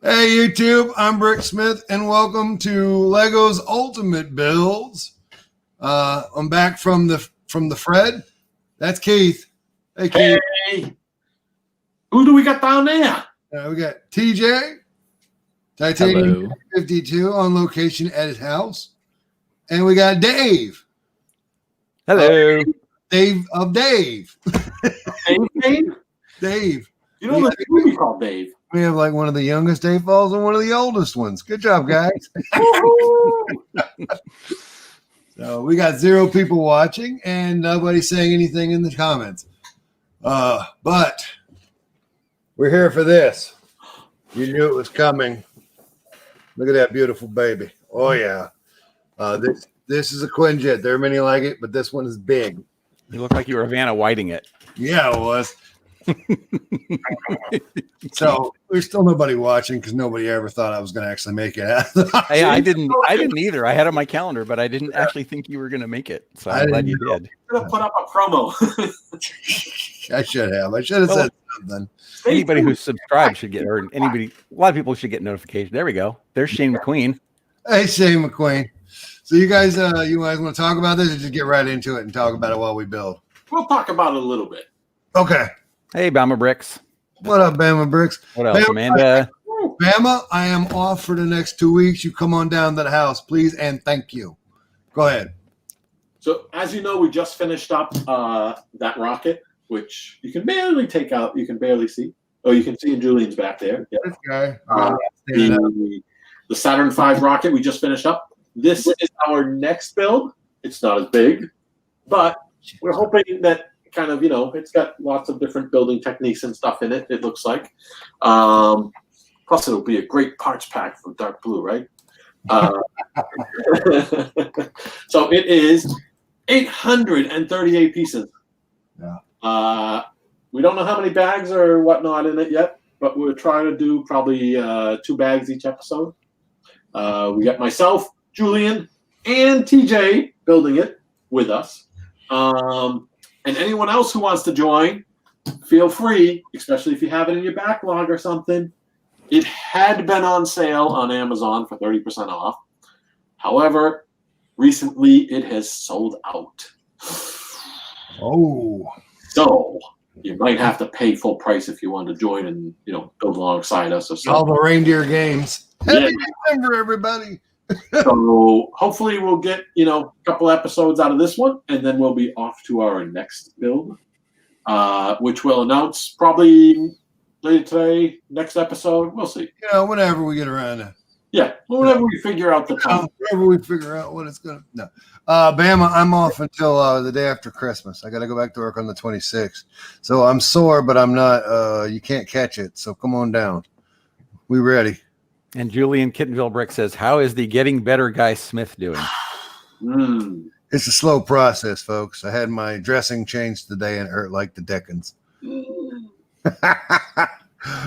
Hey YouTube, I'm Brick Smith and welcome to Lego's Ultimate Builds. I'm back from the Fred. That's Keith. Hey Keith. Hey, who do we got down there? We got TJ, Titanium 52 on location at his house. And we got Dave. Hello. Dave of Dave. Dave? Dave. You know the movie called Dave. We have like one of the youngest Dave Falls and one of the oldest ones. Good job, guys. So we got 0 people watching and nobody's saying anything in the comments. But we're here for this. You knew it was coming. Look at that beautiful baby. Oh yeah. This is a Quinjet. There are many like it, but this one is big. You look like you were Vanna Whiting it. Yeah, it was. So there's still nobody watching because nobody ever thought I was going to actually make it. Hey, I didn't either. I had it on my calendar, but I didn't actually think you were going to make it. So I'm glad you did. I'm gonna put up a promo. I should have. I should have said something. Anybody who's subscribed should get, or anybody, a lot of people should get notification. There we go. There's Shane McQueen. Hey, Shane McQueen. So you guys want to talk about this or just get right into it and talk about it while we build? We'll talk about it a little bit. Okay. Hey, Bama Bricks. What up, Bama Bricks? What else, Bama, Amanda? Bama, I am off for the next 2 weeks. You come on down to the house, please, and thank you. Go ahead. So, as you know, we just finished up that rocket, which you can barely take out. You can barely see. Oh, you can see in Julian's back there. Yeah. This guy. The Saturn V rocket we just finished up. This is our next build. It's not as big, but we're hoping that kind of, it's got lots of different building techniques and stuff in it, it looks like. Plus, it'll be a great parts pack for Dark Blue, right? So it is 838 pieces. Yeah. We don't know how many bags or whatnot in it yet, but we're trying to do probably 2 bags each episode. We got myself, Julian, and TJ building it with us. And anyone else who wants to join, feel free, especially if you have it in your backlog or something. It had been on sale on Amazon for 30% off. However, recently it has sold out. Oh. So you might have to pay full price if you want to join and, build alongside us or something. All the reindeer games. Yeah. Happy December, everybody. So hopefully we'll get, a couple episodes out of this one, and then we'll be off to our next build, which we'll announce probably later today, next episode. We'll see. Whenever we get around to. Yeah, whenever we figure out the time. Whenever we figure out what it's going to. No. Bama, I'm off until the day after Christmas. I got to go back to work on the 26th. So I'm sore, but I'm not, you can't catch it. So come on down. We ready. And Julian Kittenville Brick says, how is the Getting Better Guy Smith doing? It's a slow process, folks. I had my dressing changed today and it hurt like the Dickens.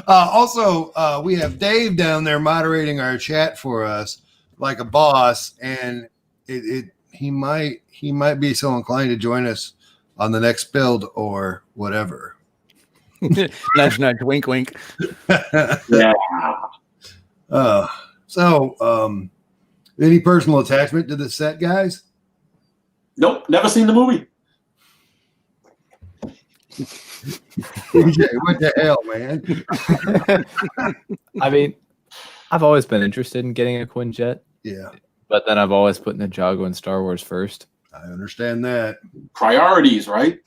Also, we have Dave down there moderating our chat for us like a boss, and he might be so inclined to join us on the next build or whatever. Nudge, nudge, wink, wink. Yeah. Any personal attachment to the set, guys? Nope, never seen the movie. What the hell, man? I mean, I've always been interested in getting a Quinjet. Yeah. But then I've always put Ninjago and Star Wars first. I understand that. Priorities, right?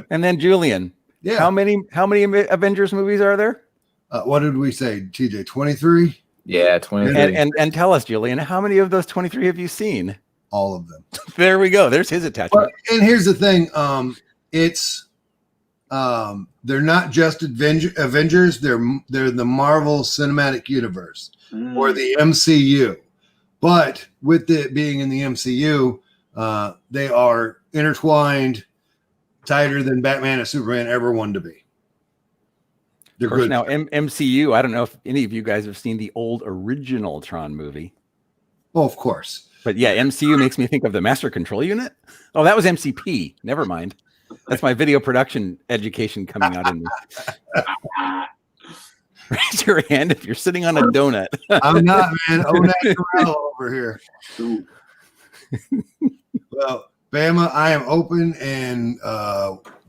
And then Julian. Yeah. How many Avengers movies are there? What did we say, TJ? 23? Yeah, 23. And tell us, Julian, how many of those 23 have you seen? All of them. There we go. There's his attachment. And here's the thing. They're not just Avengers. They're the Marvel Cinematic Universe or the MCU. But with it being in the MCU, they are intertwined tighter than Batman and Superman ever wanted to be. They're good. Now, MCU, I don't know if any of you guys have seen the old original Tron movie. Oh, of course. But yeah, MCU makes me think of the Master Control Unit. Oh, that was MCP. Never mind. That's my video production education coming out in me. Raise your hand if you're sitting on a donut. I'm not, man. Oh, natural over here. Well, Bama, I am open, and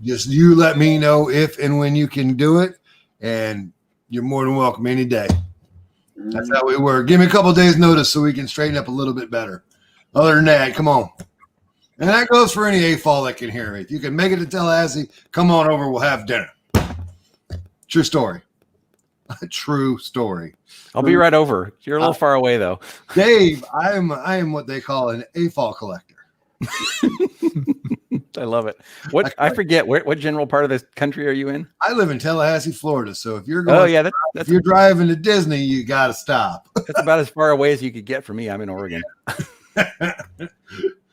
just you let me know if and when you can do it, and you're more than welcome any day. That's how we work. Give me a couple days notice so we can straighten up a little bit better. Other than that, come on. And that goes for any AFOL that can hear me. If you can make it to Tallahassee, come on over. We'll have dinner. True story. A true story. I'll be right over. You're a little far away, though. Dave, I am what they call an AFOL collector. I love it. What I forget. What general part of the country are you in? I live in Tallahassee, Florida. So if you're going, that's if you're driving to Disney, you got to stop. That's about as far away as you could get from me. I'm in Oregon.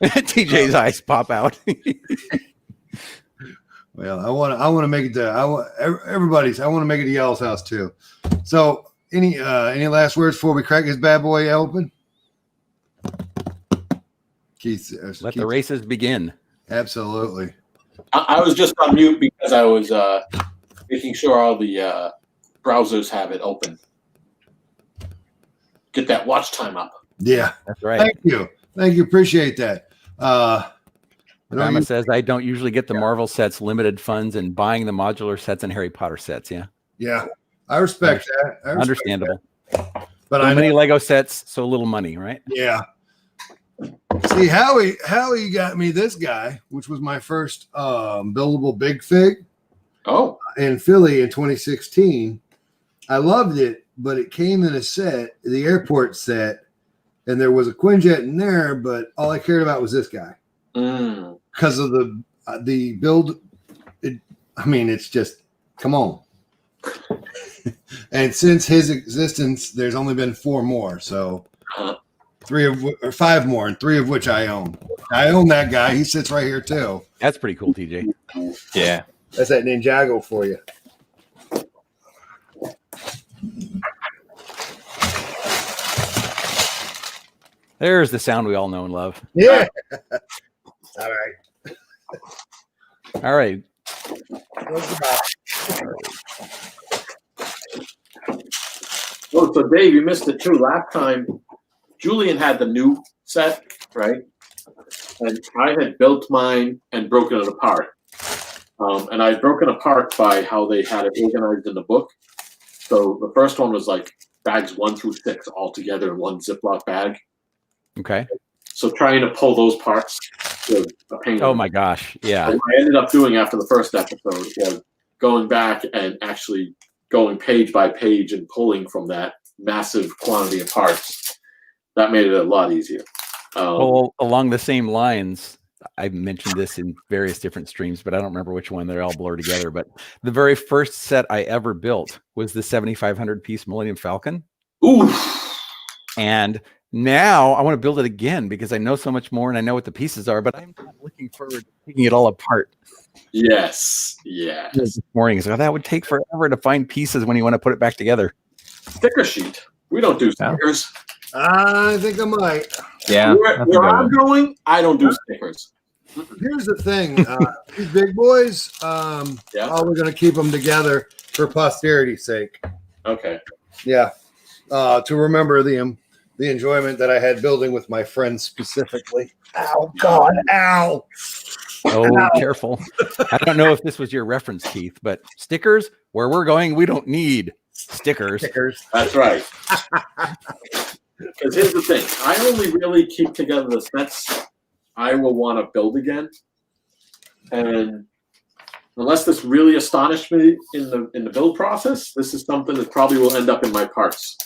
TJ's eyes pop out. Well, I want to make it to I want to make it to Y'all's house too. So any last words before we crack this bad boy open? Keith, Let the races begin. Absolutely. I was just on mute because I was making sure all the browsers have it open. Get that watch time up. Yeah, that's right. Thank you. Appreciate that. Grandma says I don't usually get the Marvel sets, limited funds, and buying the modular sets and Harry Potter sets. Yeah, I respect that. Understandable. But so many Lego sets, so little money, right? Yeah. See, Howie got me this guy, which was my first buildable big fig. Oh, in Philly in 2016. I loved it, but it came in a set, the airport set, and there was a Quinjet in there, but all I cared about was this guy because of the build. It's just come on. And since his existence, there's only been 4 more, so 5 more, and 3 of which I own. I own that guy. He sits right here too. That's pretty cool, TJ. Yeah, that's that Ninjago for you. There's the sound we all know and love. Yeah. All right. All right. Oh, so Dave, you missed it too. Last time, Julian had the new set, right? And I had built mine and broken it apart. And I had broken apart by how they had it organized in the book. So the first one was like bags 1 through 6 all together in one Ziploc bag. Okay. So trying to pull those parts was a pain. Oh my gosh. Yeah. What I ended up doing after the first episode was going back and actually going page by page and pulling from that massive quantity of parts. That made it a lot easier. Well, along the same lines, I've mentioned this in various different streams, but I don't remember which one. They're all blurred together. But the very first set I ever built was the 7,500 piece Millennium Falcon. Ooh. And now I want to build it again because I know so much more and I know what the pieces are, but I'm not looking forward to taking it all apart. Yes. Yeah. This morning, so that would take forever to find pieces when you want to put it back together. Sticker sheet. We don't do stickers. I think I might. Yeah. Where I'm going, I don't do stickers. Here's the thing. These big boys, we're going to keep them together for posterity's sake. Okay. Yeah. To remember the enjoyment that I had building with my friends specifically. Ow, God, ow. Oh, careful. I don't know if this was your reference, Keith, but stickers, where we're going, we don't need stickers. That's right. Because here's the thing. I only really keep together the sets I will want to build again. And unless this really astonished me in the build process, this is something that probably will end up in my parts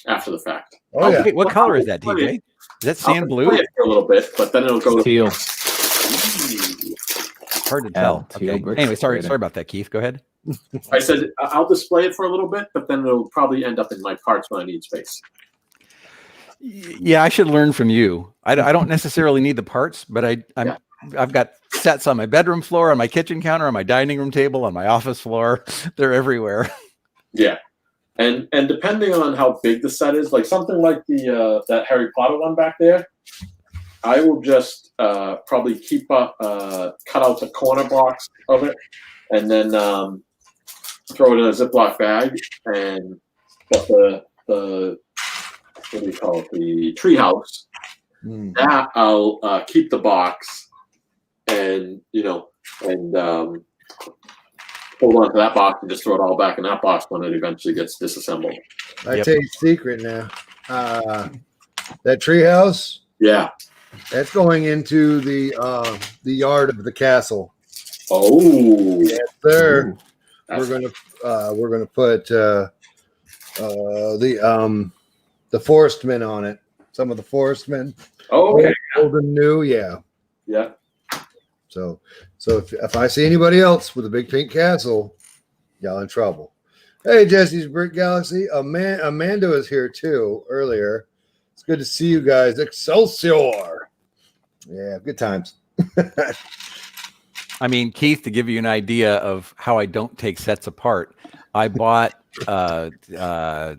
after the fact. Oh, yeah. Wait, what color is that, TJ? Is that sand blue? Play it for a little bit, but then it'll go to teal. Hard to tell. Okay. Anyway, sorry about that, Keith. Go ahead. I said I'll display it for a little bit, but then it'll probably end up in my parts when I need space. Yeah, I should learn from you. I don't necessarily need the parts, but I've got sets on my bedroom floor, on my kitchen counter, on my dining room table, on my office floor. They're everywhere. Yeah. And depending on how big the set is, like something like the that Harry Potter one back there, I will just probably keep cut out a corner box of it, and then throw it in a Ziploc bag, and but the what do you call it? The treehouse. That I'll keep the box, and hold on to that box and just throw it all back in that box when it eventually gets disassembled. I tell you a secret now. That treehouse, Yeah. that's going into the yard of the castle. Oh. Yes, sir. Ooh. We're gonna put the forestmen on it. Some of the forestmen. Oh, okay. Old and new, yeah. Yeah. So if I see anybody else with a big pink castle, y'all in trouble. Hey, Jesse's Brick Galaxy. Amanda is here too earlier. It's good to see you guys. Excelsior. Yeah, good times. I mean, Keith, to give you an idea of how I don't take sets apart, I bought my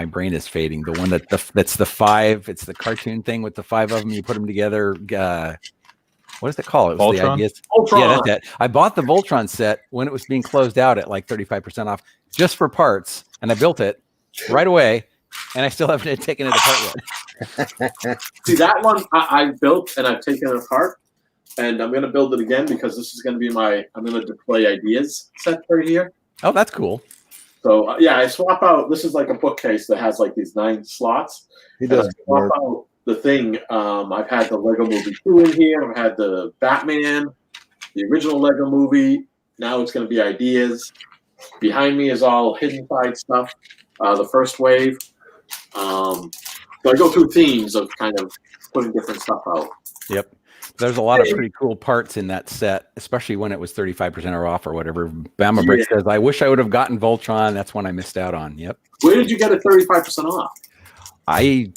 brain is fading. The one that's the 5. It's the cartoon thing with the 5 of them. You put them together. What is it called? It was Voltron? Voltron. Yeah, that's it. I bought the Voltron set when it was being closed out at like 35% off, just for parts, and I built it right away, and I still haven't taken it apart yet. See, that one I built and I've taken it apart, and I'm going to build it again because this is going to be I'm going to display ideas set right here. Oh, that's cool. So I swap out. This is like a bookcase that has like these 9 slots. He does swap out the thing. I've had the Lego Movie 2 in here. I've had the Batman, the original Lego Movie. Now it's going to be ideas. Behind me is all hidden side stuff. The first wave. So I go through themes of kind of putting different stuff out. Yep. There's a lot of pretty cool parts in that set, especially when it was 35% off or whatever. Bama Brick says, I wish I would have gotten Voltron. That's one I missed out on. Yep. Where did you get it 35% off? I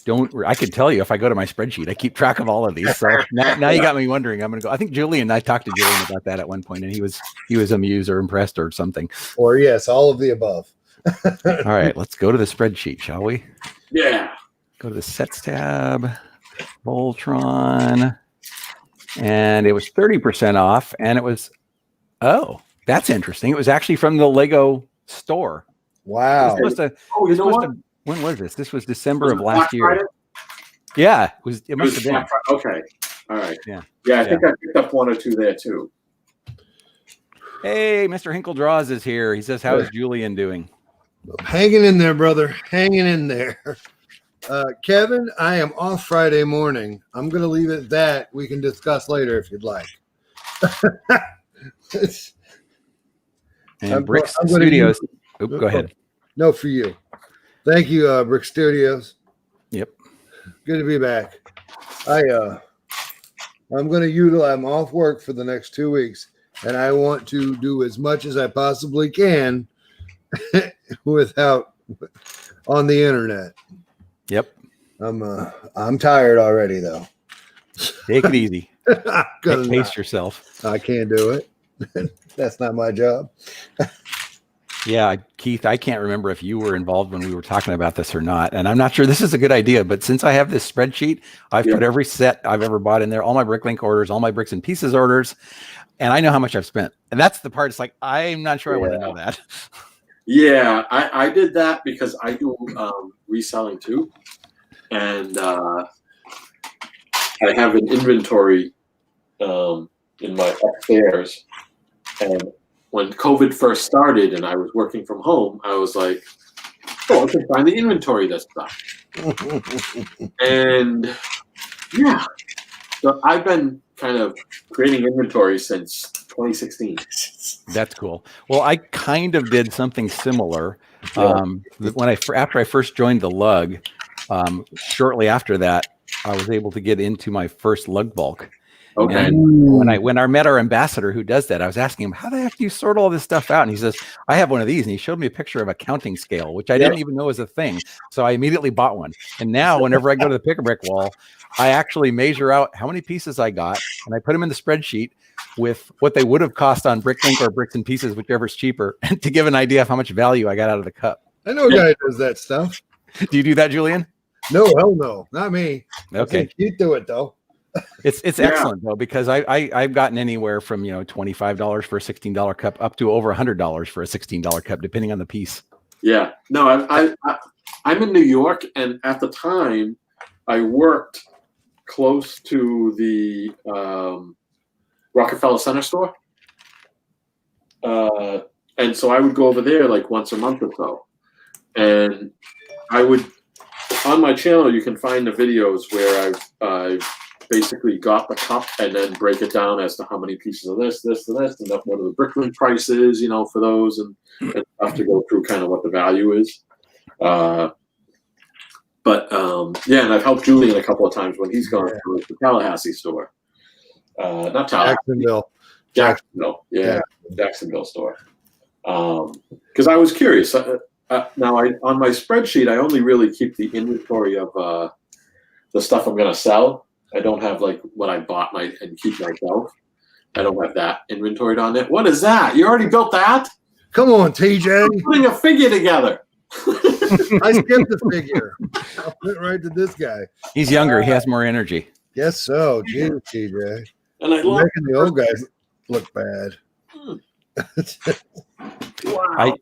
could tell you if I go to my spreadsheet. I keep track of all of these. So now you got me wondering. I'm going to go. I think I talked to Julian about that at one point, and he was amused or impressed or something. Or yes, all of the above. All right, let's go to the spreadsheet, shall we? Yeah. Go to the sets tab, Voltron. And it was 30% off, and it was, that's interesting. It was actually from the Lego store. Wow. When was this? This was December of last year. Friday? Yeah, it must have been. Okay. All right. Yeah. Yeah, I think I picked up 1 or 2 there too. Hey, Mr. Hinkle Draws is here. He says, how is Julian doing? Hanging in there, brother. Hanging in there. Kevin, I am off Friday morning. I'm going to leave it at that. We can discuss later if you'd like. And Brick Studios. Go ahead. No, for you. Thank you, Brick Studios. Yep. Good to be back. I'm going to I'm off work for the next 2 weeks, and I want to do as much as I possibly can without on the internet. Yep. I'm tired already though. Take it easy. Pace yourself. I can't do it. That's not my job. Yeah, Keith, I can't remember if you were involved when we were talking about this or not. And I'm not sure this is a good idea, but since I have this spreadsheet, I've put every set I've ever bought in there, all my Bricklink orders, all my bricks and pieces orders, and I know how much I've spent. And that's the part. It's like, I'm not sure I want to know that. Yeah, I did that because I do reselling too. And I have an inventory in my upstairs. And when COVID first started and I was working from home, I was like, I can find the inventory of this stuff. And yeah, so I've been kind of creating inventory since 2016. That's cool. Well, I kind of did something similar. After I first joined the lug, shortly after that, I was able to get into my first lug bulk. Okay. And when I met our ambassador who does that, I was asking him, how the heck do you sort all this stuff out? And he says, I have one of these. And he showed me a picture of a counting scale, which I didn't even know was a thing. So I immediately bought one. And now whenever I go to the pick-a-brick wall, I actually measure out how many pieces I got, and I put them in the spreadsheet with what they would have cost on Bricklink or Bricks and Pieces, whichever's cheaper, to give an idea of how much value I got out of the cup. I know a guy who does that stuff. Do you do that, Julian? No, hell no. Not me. Okay. You do it, though. It's Yeah. excellent though, because I've gotten anywhere from $25 for a $16 cup up to over $100 for a $16 cup, depending on the piece. Yeah. No, I'm in New York, and at the time, I worked close to the Rockefeller Center store. And so I would go over there like once a month or so. And I would, on my channel, you can find the videos where I've basically got the cup and then break it down as to how many pieces of this, and what are the Brickman prices, for those, and stuff to go through kind of what the value is. And I've helped Julian a couple of times when he's gone through the Tallahassee store. Not Tallahassee. Jacksonville. Yeah, Jacksonville store. Because I was curious. Now, on my spreadsheet, I only really keep the inventory of the stuff I'm going to sell. I don't have like what I bought and keep myself. I don't have that inventoried on it. What is that? You already built that? Come on, TJ. I'm putting a figure together. I skipped the figure. I went right to this guy. He's younger. He has more energy. Guess so. Jeez, TJ. And I love making the old guys look bad. Wow.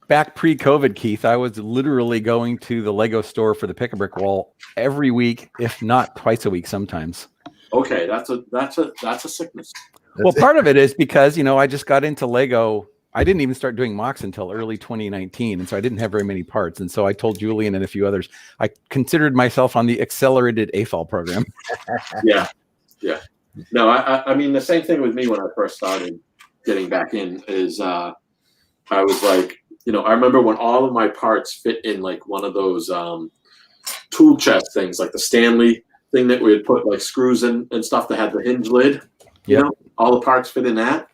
Back pre-COVID, Keith, I was literally going to the Lego store for the Pick-a-Brick wall every week, if not twice a week sometimes. Okay, that's a sickness. Well, part of it is because, I just got into Lego. I didn't even start doing MOCs until early 2019, and so I didn't have very many parts. And so I told Julian and a few others, I considered myself on the accelerated AFOL program. Yeah. No, I mean, the same thing with me when I first started getting back in is I was like, I remember when all of my parts fit in like one of those tool chest things, like the Stanley thing that we would put like screws in and stuff that had the hinge lid. All the parts fit in that.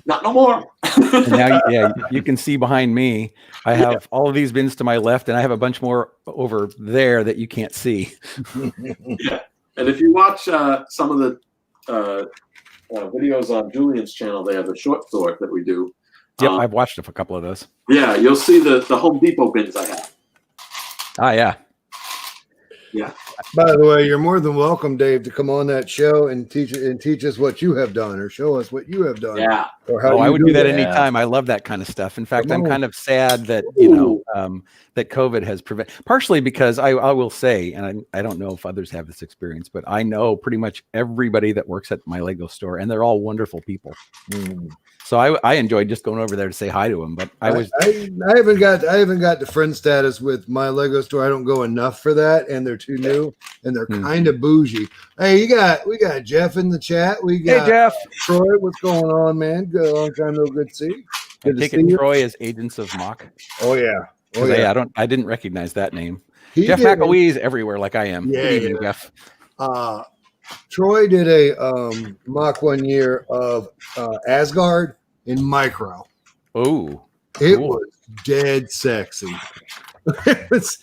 Not no more. And now, you can see behind me, I have all of these bins to my left, and I have a bunch more over there that you can't see. Yeah. And if you watch some of the videos on Julian's channel, they have the short sort that we do. Yep, I've watched a couple of those. Yeah, you'll see the Home Depot bins I have. Ah, yeah. Yeah. By the way, you're more than welcome, Dave, to come on that show and teach us what you have done, or show us what you have done. Yeah. Or how I would do that it. anytime. I love that kind of stuff. In fact, I'm kind of sad that that COVID has prevented. Partially because I will say, and I don't know if others have this experience, but I know pretty much everybody that works at my Lego store, and they're all wonderful people. So I enjoyed just going over there to say hi to them. But I haven't got the friend status with my Lego store. I don't go enough for that, and they're too new, and they're kind of bougie. Hey, we got Jeff in the chat. We got Hey, Jeff. Troy. What's going on, man? Good, long time no good see. I take it Troy is Agents of Mock. Oh yeah. Oh yeah. I didn't recognize that name. He Jeff did. McElwee is everywhere, like I am. Yeah, Good evening, Jeff. Troy did a mock one year of Asgard in micro. Oh, it was dead sexy. I was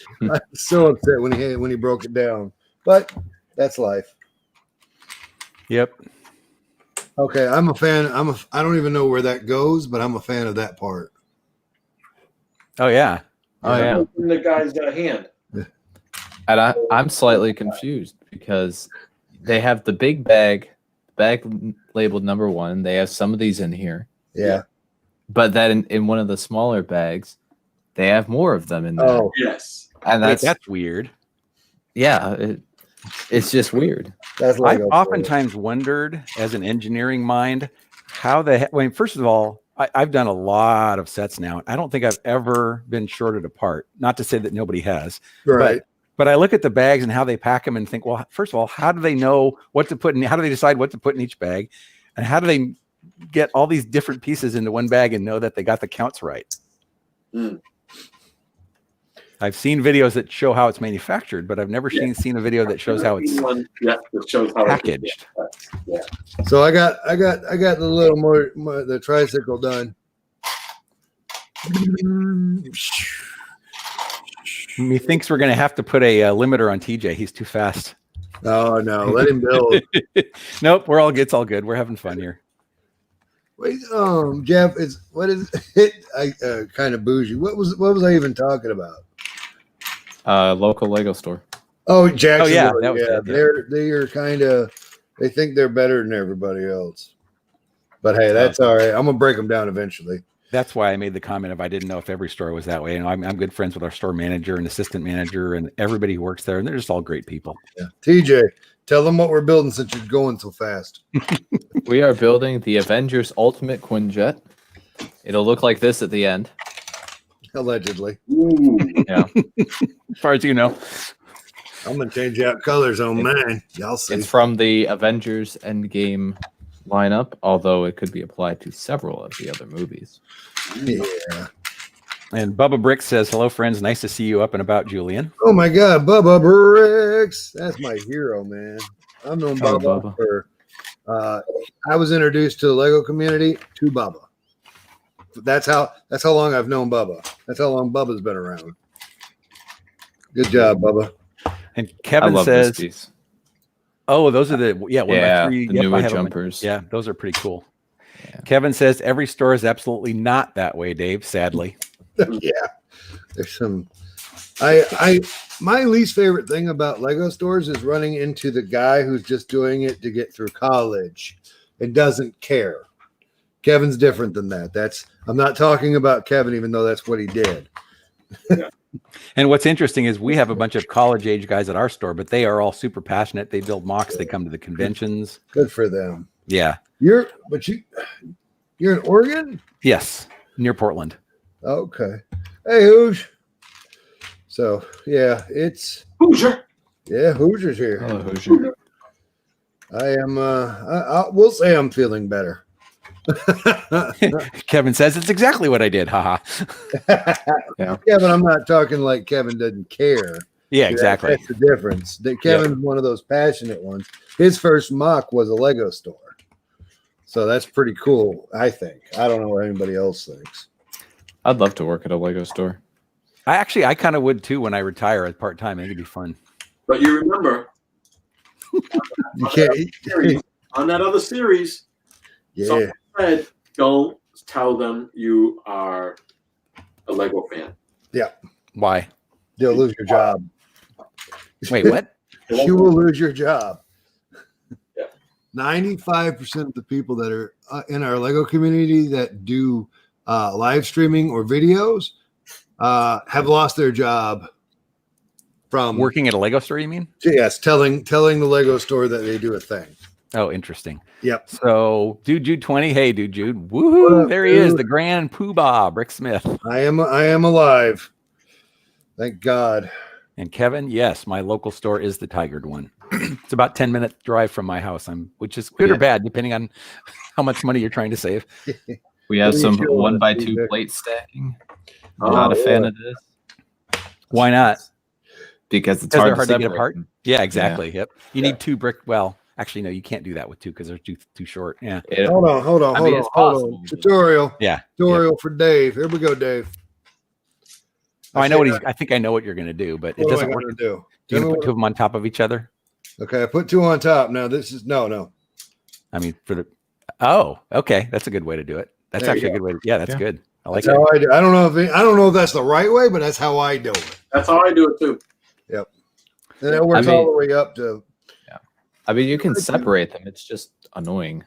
so upset when he broke it down, but that's life. Yep. Okay, I'm a fan. I don't even know where that goes, but I'm a fan of that part. Oh yeah. Oh yeah. In the guy's hand. And I'm slightly confused because they have the big bag labeled number 1. They have some of these in here. Yeah. But then in one of the smaller bags, they have more of them in there. Oh, Yes. And that's weird. Yeah, it's just weird. that's I've Lego. oftentimes wondered, as an engineering mind, how the heck. I mean, first of all, I've done a lot of sets now. I don't think I've ever been shorted a part. Not to say that nobody has, Right. But I look at the bags and how they pack them and think, well, first of all, how do they know what to put in? How do they decide what to put in each bag? And how do they get all these different pieces into one bag and know that they got the counts right? I've seen videos that show how it's manufactured, but I've never seen a video that shows how it's that shows how packaged. So I got the little more the tricycle done. Methinks we're going to have to put a limiter on TJ. He's too fast. Oh no, let him build. Nope, it's all good. We're having fun here. Wait, Jeff, what is it? I kind of bougie. What was I even talking about? Local Lego store. Oh, Jacksonville. that was yeah, it, yeah. they're kind of they think they're better than everybody else. But hey, that's all right. I'm gonna break them down eventually. That's why I made the comment of I didn't know if every store was that way. And I'm good friends with our store manager and assistant manager and everybody who works there, and they're just all great people. Yeah. TJ, tell them what we're building since you're going so fast. We are building the Avengers Ultimate Quinjet. It'll look like this at the end. Allegedly. Ooh. Yeah. As far as you know. I'm gonna change out colors on mine. Y'all see. It's from the Avengers Endgame lineup, although it could be applied to several of the other movies. Yeah. And Bubba Brick says, hello, friends. Nice to see you up and about, Julian. Oh my God, Bubba Bricks. That's my hero, man. I've known Oh, Bubba, Bubba. for I was introduced to the Lego community to Bubba. That's how long I've known Bubba. That's how long Bubba's been around. Good job, Bubba. And I Kevin love says, this piece. oh, those are the 1x3. The Yep, I newer have them. jumpers. Yeah, those are pretty cool. Yeah. Kevin says every store is absolutely not that way, Dave, sadly. Yeah. There's some my least favorite thing about Lego stores is running into the guy who's just doing it to get through college and doesn't care. Kevin's different than that. I'm not talking about Kevin, even though that's what he did. And what's interesting is we have a bunch of college age guys at our store, but they are all super passionate. They build mocks. They come to the conventions. Good for them. Yeah. You're in Oregon? Yes. Near Portland. Okay. Hey, Hoosh. So yeah, it's Hoosier. Hoosier's here. Hello, Hoosier. I am. We'll say I'm feeling better. Kevin says it's exactly what I did. Haha. Yeah, but I'm not talking like Kevin doesn't care. Yeah, exactly. That's the difference. That Kevin's one of those passionate ones. His first mock was a Lego store, so that's pretty cool. I think. I don't know what anybody else thinks. I'd love to work at a Lego store. I kind of would too when I retire at part time. I think it'd be fun. But you remember, You can't. on that other series, Yeah. someone said, don't tell them you are a Lego fan. Why? You'll lose your job. Wait, what? You will lose your job. Yeah. 95% of the people that are in our Lego community that do live streaming or videos have lost their job from Working at a Lego store, you mean? Yes, telling the Lego store that they do a thing. Oh, interesting. Yep. So, Dude 20. Hey, Dude. Woohoo. What up, There he is, dude? the grand poobah, Brick Smith. I am alive. Thank God. And Kevin, yes, my local store is the Tigered one. It's about 10-minute drive from my house, which is good or bad, depending on how much money you're trying to save. We have What are some you showing us, 1x2 TJ? plate stacking. Oh, Not a fan yeah. of this Why not? because it's Because they're hard hard to get separate. apart. Yeah, exactly. Yep. You need two brick. Well, actually, no, you can't do that with two because they're too short. Yeah. It- Hold on. I mean, it's possible. Tutorial. Yeah. Tutorial for Dave. Here we go, Dave. Oh, I know what I think I know what you're going to do, but it What doesn't am I work. gonna do? Do you Tell me put two of them on top of each other? Okay, I put two on top. Now this is no. I mean, oh, okay. That's a good way to do it. That's There you actually a good way. Yeah, that's Yeah. good. I like That's it. how I do. I don't know if that's the right way, but that's how I do it. That's how I do it too. And it works all the way up to. I mean, you can separate them. It's just annoying.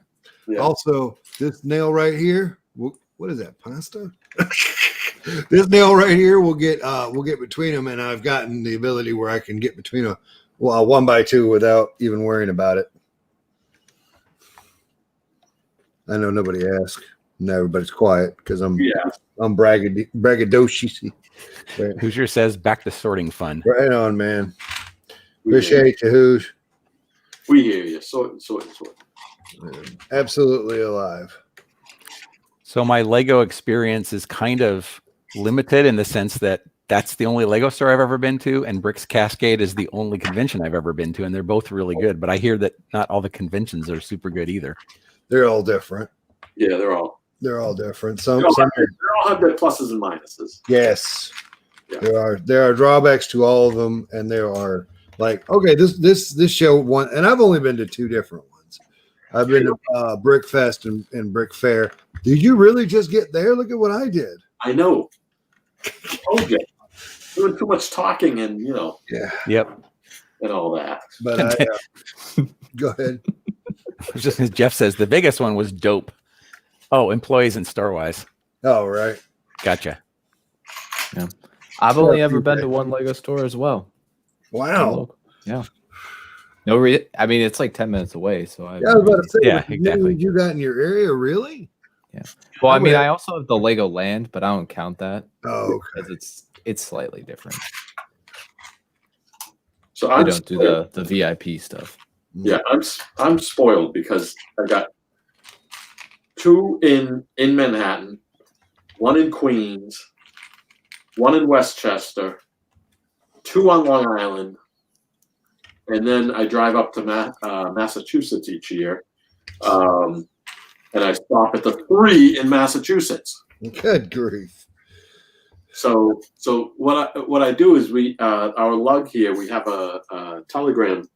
Yeah. Also, this nail right here. What is that? Pasta? This nail right here will get between them, and I've gotten the ability where I can get between a 1x2 without even worrying about it. I know nobody asked. Now everybody's quiet because I'm braggadocious. Hoosier says back to sorting fun. Right on, man. We hear Appreciate you, Hoosh. We hear you. Sort. Absolutely alive. So my Lego experience is kind of limited in the sense that that's the only Lego store I've ever been to, and Bricks Cascade is the only convention I've ever been to, and they're both really good. But I hear that not all the conventions are super good either. They're all different. Yeah, they're all different. they Some all have their pluses and minuses. yes. Yeah. There are drawbacks to all of them, and there are like okay, this show one, and I've only been to two different ones. I've been to Brick Fest and Brick Fair. Did you really just get there? Look at what I did. I know. Okay. Doing too much talking and Yeah. Yep. and all that. But go ahead. Just as Jeff says, the biggest one was dope. Oh, employees and Starwise. Oh, right. Gotcha. Yeah. I've only ever been to one Lego store as well. Wow. Yeah. I mean, it's like 10 minutes away. So I was about to say, Yeah, exactly. You got in your area, really? Yeah. Well, I mean, I also have the Lego Land, but I don't count that. Oh, okay. Because it's slightly different. So I I don't do the VIP stuff. Yeah, I'm spoiled because I got 2 in Manhattan, 1 in Queens, 1 in Westchester, 2 on Long Island, and then I drive up to Massachusetts each year, and I stop at the 3 in Massachusetts. Good grief. So what I do is our lug here, we have a Telegram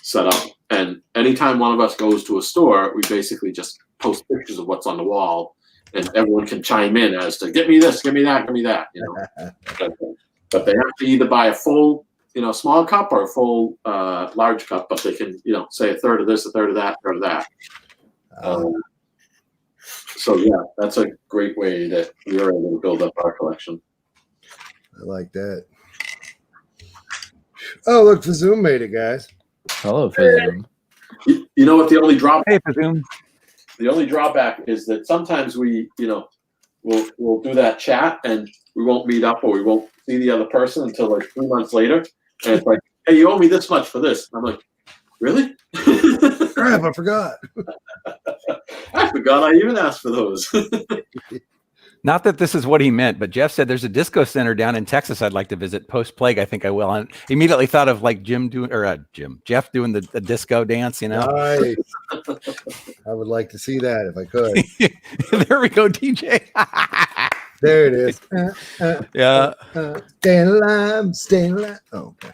set up, and anytime one of us goes to a store, we basically just post pictures of what's on the wall, and everyone can chime in as to get me this, get me that, get me that, you know. But they have to either buy a full, small cup or a full large cup, but they can, say a third of this, a third of that, a third of that. So yeah, that's a great way that we are able to build up our collection. I like that. Oh, look, Fazoom made it, guys. Hello, Fazoom. You know what the only drawback? Hey, Fazoom. The only drawback is that sometimes we, we'll do that chat and we won't meet up or we won't see the other person until like 3 months later. And it's like, hey, you owe me this much for this. I'm like, really? Crap, I forgot. I forgot I even asked for those. Not that this is what he meant, but Jeff said there's a disco center down in Texas I'd like to visit. Post-plague, I think I will. And immediately thought of like Jeff doing the disco dance, Nice. I would like to see that if I could. There we go, DJ. There it is. Yeah. Staying alive. Oh, okay.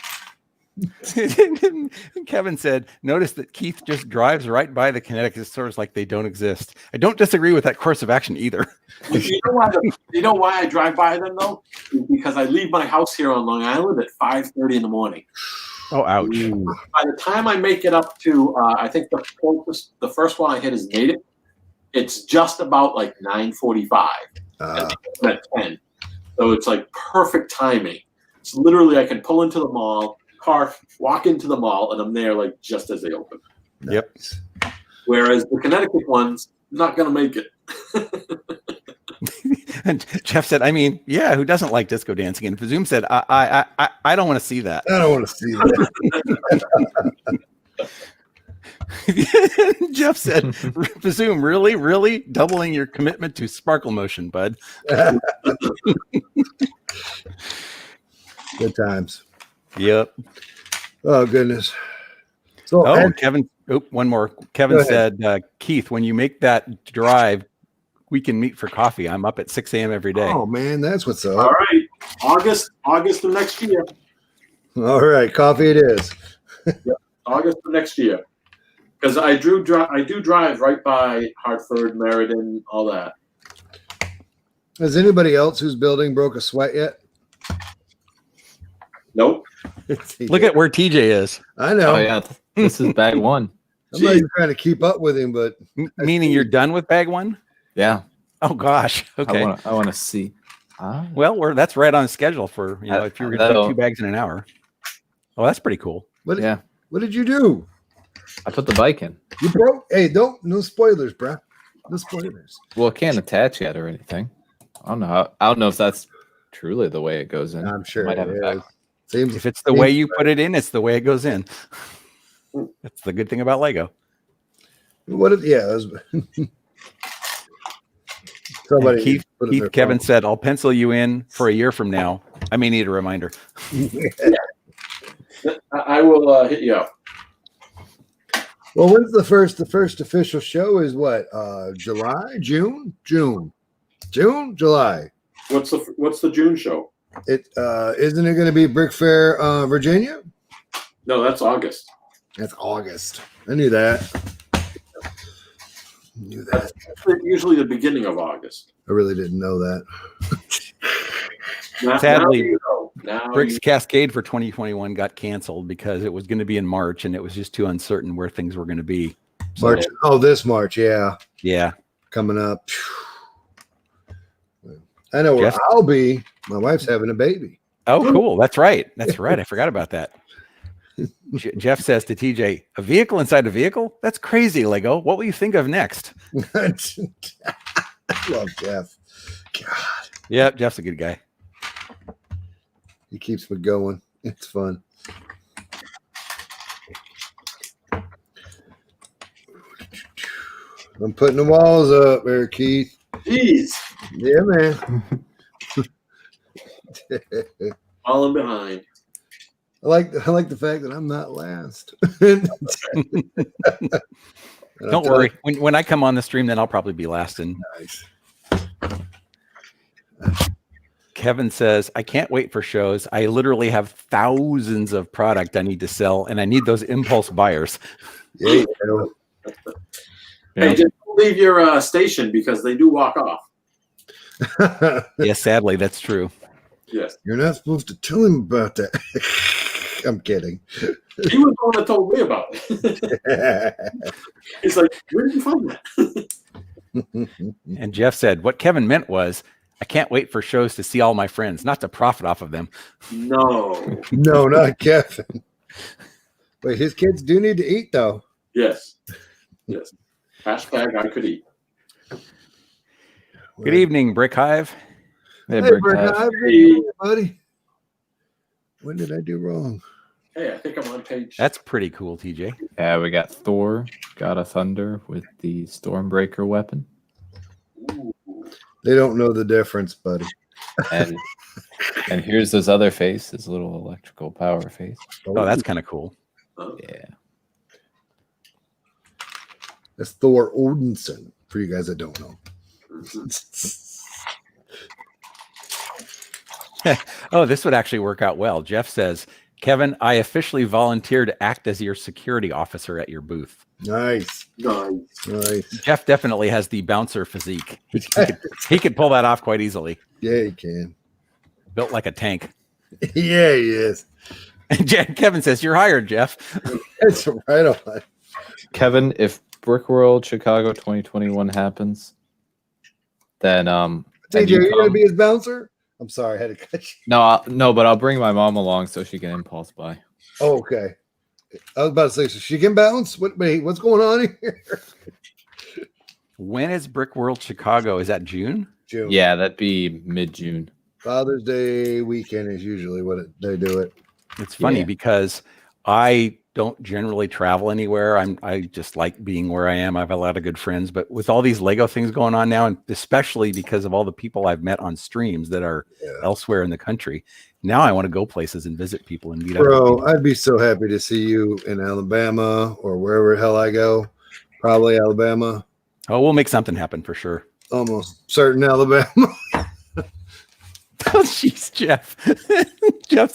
Kevin said, notice that Keith just drives right by the Connecticut stores like they don't exist. I don't disagree with that course of action either. You know why I drive by them though? Because I leave my house here on Long Island at 5:30 in the morning. Oh, ouch. By the time I make it up to, I think the first one I hit is Natick, it's just about like 9:45 at 10. So it's like perfect timing. It's literally I can pull into the mall, park, walk into the mall, and I'm there like just as they open. Yep. Whereas the Connecticut one's not going to make it. And Jeff said, I mean, yeah, who doesn't like disco dancing? And Fazoom said, I don't want to see that. I don't want to see that. Jeff said, Fazoom, really doubling your commitment to sparkle motion, bud. Good times. Yep. Oh, goodness. So, Kevin, one more. Kevin said, Keith, when you make that drive, we can meet for coffee. I'm up at 6 a.m. every day. Oh, man, that's what's up. All right. August of next year. All right, coffee it is. Yep. August of next year. Because I do drive right by Hartford, Meriden, all that. Has anybody else who's building broke a sweat yet? Nope. Look at where TJ is. I know. Oh, yeah. This is bag 1. I'm not even trying to keep up with him, but Meaning you're done with bag 1? Yeah. Oh gosh. Okay. I want to see. Well, that's right on schedule for if you were going to do 2 bags in an hour. Oh, that's pretty cool. What did you do? I put the bike in. You broke. Hey, no spoilers, bro. No spoilers. Well, it can't attach yet or anything. I don't know. I don't know if that's truly the way it goes in. I'm sure Might have it it is. Seems, If it's the way you put it in, it's the way it goes in. That's the good thing about Lego. What? Somebody. Keith Kevin said, "I'll pencil you in for a year from now. I may need a reminder." I will hit you up. Well, when's the first official show? Is what? July, June, July. What's the June show? Isn't it going to be Brick Fair, Virginia? No, that's August. That's August. I knew that. That's usually the beginning of August. I really didn't know that. Sadly, Now Brick's you- Cascade for 2021 got canceled because it was going to be in March and it was just too uncertain where things were going to be. So, March. Oh, this March. Yeah. yeah. Coming up. I know where Jeff? I'll be. My wife's having a baby. Oh, cool. That's right. That's right. I forgot about that. Jeff says to TJ, a vehicle inside a vehicle? That's crazy, Lego. What will you think of next? I love Jeff. God, Yep, Jeff's a good guy. he keeps me going. It's fun. I'm putting the walls up there, Keith. Jeez, Yeah, man. falling behind. I like the fact that I'm not last. Don't worry. When I come on the stream, then I'll probably be last. And Nice. Kevin says, I can't wait for shows. I literally have thousands of product I need to sell, and I need those impulse buyers. Yeah, you know. Hey, just don't leave your station because they do walk off. Yes, sadly, that's true. Yes. You're not supposed to tell him about that. I'm kidding. He was the one that told me about it. He's like, where did you find that? And Jeff said, what Kevin meant was, I can't wait for shows to see all my friends, not to profit off of them. No. No, not Kevin. But his kids do need to eat, though. Yes. Yes. Hashtag I could eat. Good evening, Brick Hive. Hey, Hey, Brick Brick, Hive. I've been here, buddy. When did I do wrong? Hey, I think I'm on page. That's pretty cool, TJ. Yeah, we got Thor, God of Thunder with the Stormbreaker weapon. Ooh. They don't know the difference, buddy. And and here's his other face, his little electrical power face. Oh, that's kind of cool. Yeah. That's Thor Odinson, for you guys that don't know. Oh, this would actually work out well. Jeff says, Kevin, I officially volunteer to act as your security officer at your booth. Nice. Nice. Nice. Jeff definitely has the bouncer physique. He could pull that off quite easily. Yeah, you can. Built like a tank. Yeah, he is. And Kevin says, you're hired, Jeff. That's right on. Kevin, if Brickworld Chicago 2021 happens, then and TJ, you you're going to come- be his bouncer? I'm sorry, I had to cut you. No, but I'll bring my mom along so she can impulse buy. Oh, okay. I was about to say, so she can bounce? Wait, what's going on here? When is Brick World Chicago? Is that June? June. Yeah, that'd be mid-June. Father's Day weekend is usually they do it. It's funny Yeah. because I don't generally travel anywhere. I just like being where I am. I have a lot of good friends, but with all these Lego things going on now, and especially because of all the people I've met on streams that are elsewhere in the country, now I want to go places and visit people and meet up. Bro, I'd be so happy to see you in Alabama or wherever the hell I go. Probably Alabama. Oh, we'll make something happen for sure. Almost certain Alabama. Oh, jeez, Jeff. Jeff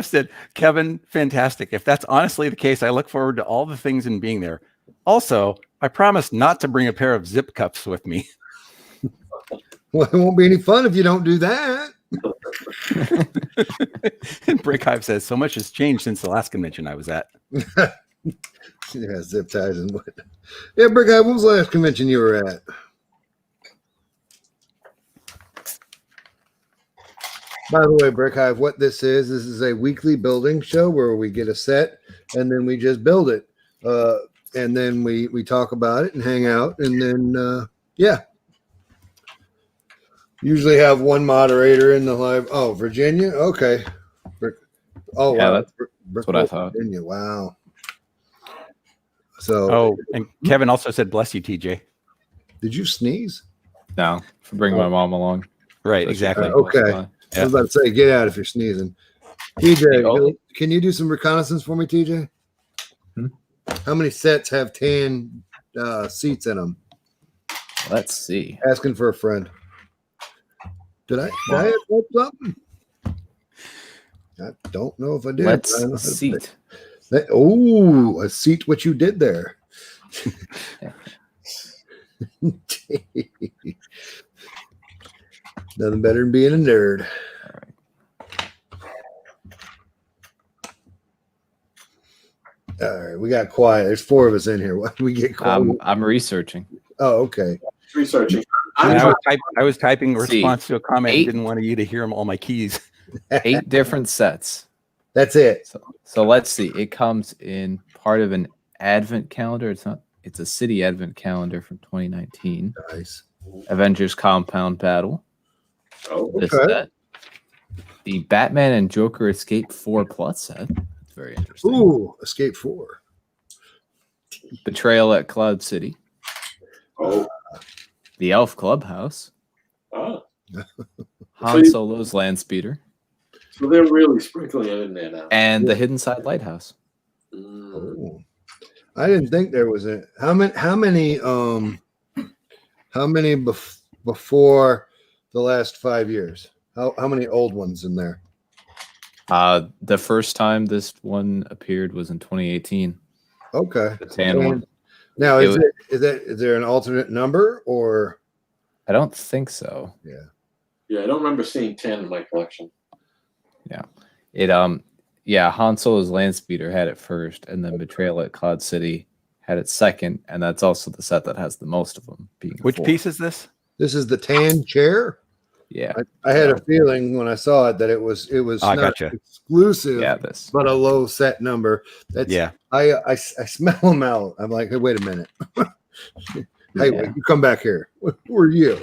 said, Kevin, fantastic. If that's honestly the case, I look forward to all the things and being there. Also, I promise not to bring a pair of zip cups with me. Well, it won't be any fun if you don't do that. And Brick Hive says, so much has changed since the last convention I was at. Yeah, zip ties and what. Yeah, Brick, what was the last convention you were at? By the way, Brick Hive, what this is a weekly building show where we get a set and then we just build it. And then we talk about it and hang out. And then, yeah. Usually have one moderator in the live. Oh, Virginia? Okay. Oh, Yeah, wow. that's what I thought. Virginia. Wow. So, Oh, and Kevin also said, bless you, TJ. did you sneeze? No, bring my mom along. Right, So she exactly. can impulse Okay. buy. I was about to say, get out if you're sneezing. TJ, Oh. can you do some reconnaissance for me, TJ? How many sets have tan seats in them? Let's see. Asking for a friend. Did I have something? I don't know if I did. I don't know how to Seat. Oh, a seat. What you did there? Nothing better than being a nerd. All right, we got quiet. There's 4 of us in here. Why did we get quiet? I'm researching. Oh, okay. Researching. And I'm I was typing a See, response to a comment. 8 Didn't want you to hear all my keys. 8 different sets. That's it. So let's see. It comes in part of an advent calendar. It's a city advent calendar from 2019. Nice. Avengers Compound Battle. Oh, This Okay. set. The Batman and Joker Escape 4+ set. It's very interesting. Ooh, Escape 4. Betrayal at Cloud City. oh, The Elf Clubhouse. oh. Han Solo's Land Speeder. So they're really sprinkling it in there now. And the Hidden Side Lighthouse. Mm. Oh. I didn't think there was a how many before the last 5 years? How many old ones in there? The first time this one appeared was in 2018. Okay. The tan one. Now It is there an alternate number or I don't think so. Yeah, I don't remember seeing 10 in my collection. Han Solo's Land Speeder had it first, and then Betrayal at Cloud City had it second, and that's also the set that has the most of them. Being Which 4. piece is this? this is the tan chair? Yeah, I had a feeling when I saw it that it was I not gotcha. exclusive, yeah. This. but a low set number. That's Yeah. I smell them out. I'm like, hey, wait a minute. Hey, Yeah. you come back here. Who are you?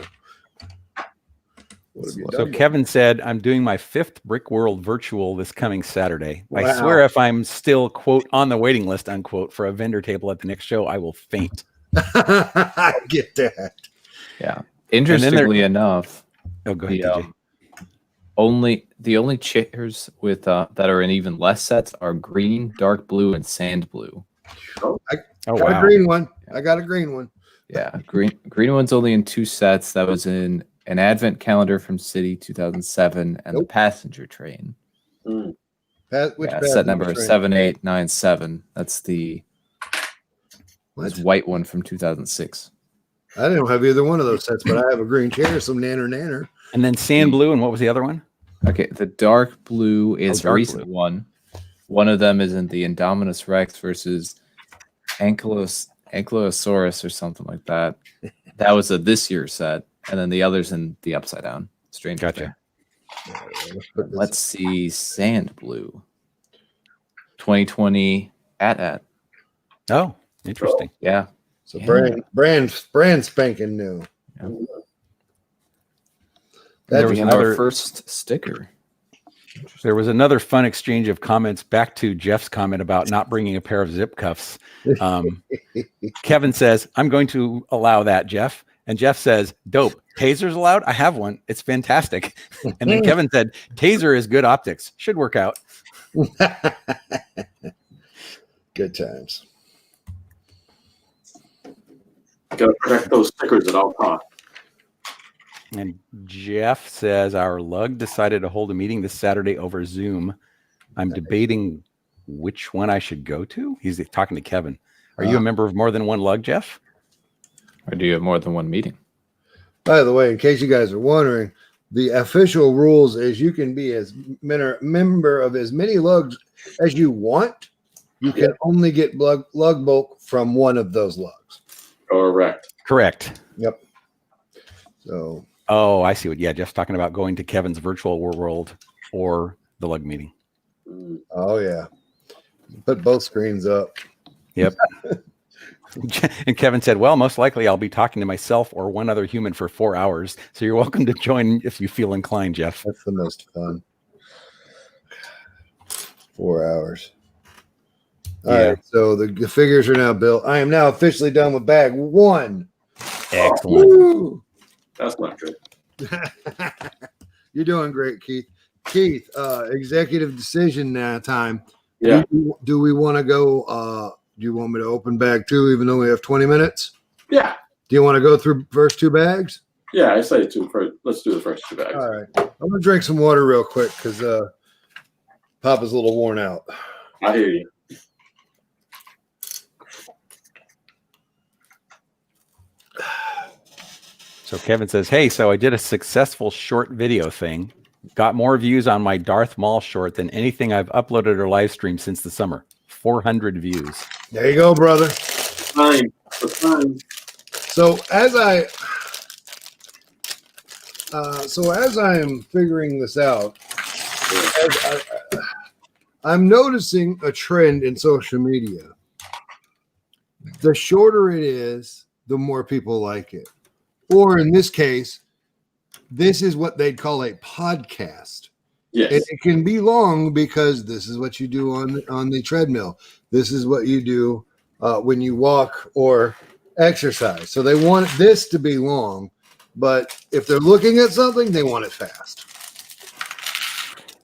What have you So done? Kevin said, I'm doing my 5th Brick World virtual this coming Saturday. I Wow. swear if I'm still, quote, on the waiting list, unquote, for a vendor table at the next show, I will faint. I get that. Yeah. Interestingly enough, Oh, go ahead, the TJ. the only chairs with that are in even less sets are green, dark blue, and sand blue. Oh, Got a wow. green one. I got a green one. Yeah, green one's only in 2 sets. That was in an advent calendar from City 2007 and the Nope. Passenger Train. Mm. Which Set number 7897. That's the What? white one from 2006. I don't have either one of those sets, but I have a green chair, some nanner. And then sand blue, and what was the other one? Okay, the dark blue is a dark recent one. One of them is in the Indominus Rex versus Ankylosaurus or something like that. That was a this year set, and then the other's in the Upside Down. Strange. Gotcha. Let's see, sand blue. 2020 at. Oh, interesting. Yeah. So Yeah. brand spanking new. Yeah. There That was And another- our first sticker. There was another fun exchange of comments back to Jeff's comment about not bringing a pair of zip cuffs. Kevin says, I'm going to allow that, Jeff. And Jeff says, dope. Taser's allowed? I have one. It's fantastic. And then Kevin said, taser is good optics. Should work out. Good times. Got to protect those stickers at all costs. And Jeff says, our lug decided to hold a meeting this Saturday over Zoom. I'm debating which one I should go to. He's talking to Kevin. Are you a member of more than one lug, Jeff? Or do you have more than one meeting? By the way, in case you guys are wondering, the official rules is you can be as member of as many lugs as you want. You can only get lug bulk from one of those lugs. Correct. Correct. Yep. So Oh, I see what. Yeah, Jeff's talking about going to Kevin's virtual world or the lug meeting. Mm. oh yeah. Put both screens up. Yep. And Kevin said, well, most likely I'll be talking to myself or one other human for 4 hours. So you're welcome to join if you feel inclined, Jeff. That's the most fun. 4 hours. All Yeah. right, so the figures are now built. I am now officially done with bag 1. Excellent. Woo! That's not good. You're doing great, Keith. Keith, executive decision time. Yeah. Do we want to go? Do you want me to open bag 2, even though we have 20 minutes? Yeah. Do you want to go through first 2 bags? Yeah, I say two first. Let's do the first 2 bags. All right. I'm gonna drink some water real quick because Papa's a little worn out. I hear you. So Kevin says, hey, so I did a successful short video thing. Got more views on my Darth Maul short than anything I've uploaded or live streamed since the summer. 400 views. There you go, brother. Time. For time. So as I am figuring this out, I'm noticing a trend in social media. The shorter it is, the more people like it. Or in this case, this is what they'd call a podcast. Yes. And it can be long because this is what you do on the treadmill. This is what you do when you walk or exercise. So they want this to be long, but if they're looking at something, they want it fast.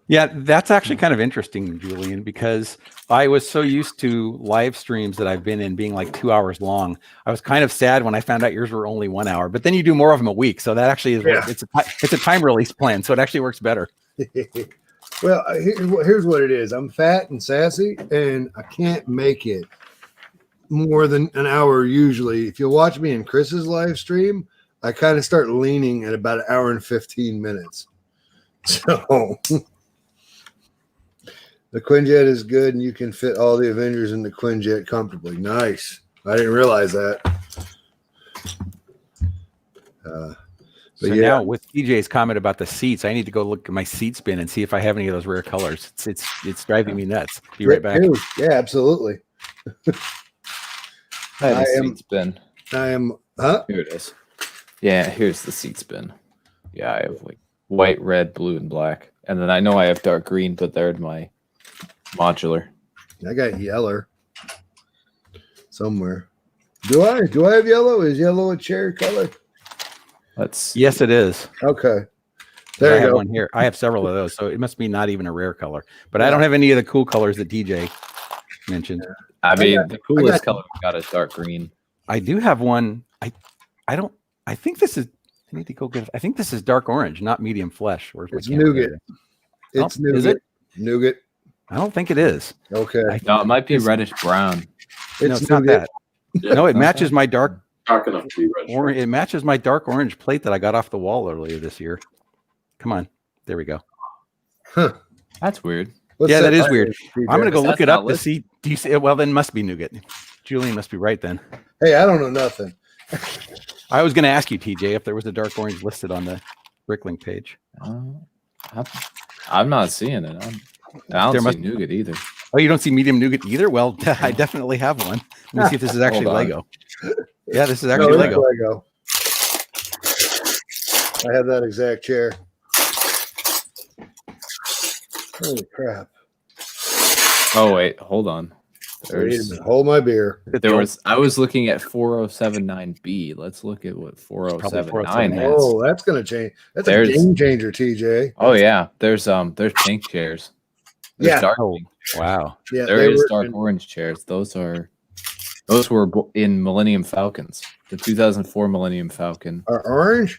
Yeah, that's actually kind of interesting, Julian, because I was so used to live streams that I've been in being like 2 hours long. I was kind of sad when I found out yours were only 1 hour, but then you do more of them a week. So that actually is, it's a time release plan. So it actually works better. Well, here's what it is. I'm fat and sassy, and I can't make it more than an hour usually. If you watch me in Chris's live stream, I kind of start leaning at about an hour and 15 minutes. So the Quinjet is good, and you can fit all the Avengers in the Quinjet comfortably. Nice. I didn't realize that. So now with TJ's comment about the seats, I need to go look at my seat bin and see if I have any of those rare colors. It's driving me nuts. Be right back. Yeah, absolutely. I have a seat spin. I am. Here it is. Yeah, here's the seat spin. Yeah, I have like white, red, blue, and black. And then I know I have dark green, but they're in my modular. I got yellow somewhere. Do I have yellow? Is yellow a cherry color? Yes, it is. Okay. There you go. One here. I have several of those, so it must be not even a rare color. But I don't have any of the cool colors that DJ mentioned. I mean, the coolest color we got is dark green. I do have one. I think this is. I need to go get it. I think this is dark orange, not medium flesh. It's nougat. It's nougat. Is it nougat? I don't think it is. Okay. No, it might be reddish brown. It's not that. No, it matches my dark enough to be orange. It matches my dark orange plate that I got off the wall earlier this year. Come on. There we go. Huh. That's weird. That is weird. I'm going to go look it up to see. Do you see it? Well, then must be nougat. Julian must be right then. Hey, I don't know nothing. I was going to ask you, TJ, if there was a dark orange listed on the Bricklink page. I'm not seeing it. I don't see nougat either. Oh, you don't see medium nougat either? Well, I definitely have one. Let me see if this is actually Lego. Yeah, this is actually Lego. I have that exact chair. Holy crap. Oh, wait. Hold on. Hold my beer. I was looking at 4079B. Let's look at what 4079 has. Oh, that's going to change. That's a game changer, TJ. Oh, yeah. There's pink chairs. There's dark pink. Wow. Yeah, there is dark orange chairs. Those were in Millennium Falcons. The 2004 Millennium Falcon. Are orange?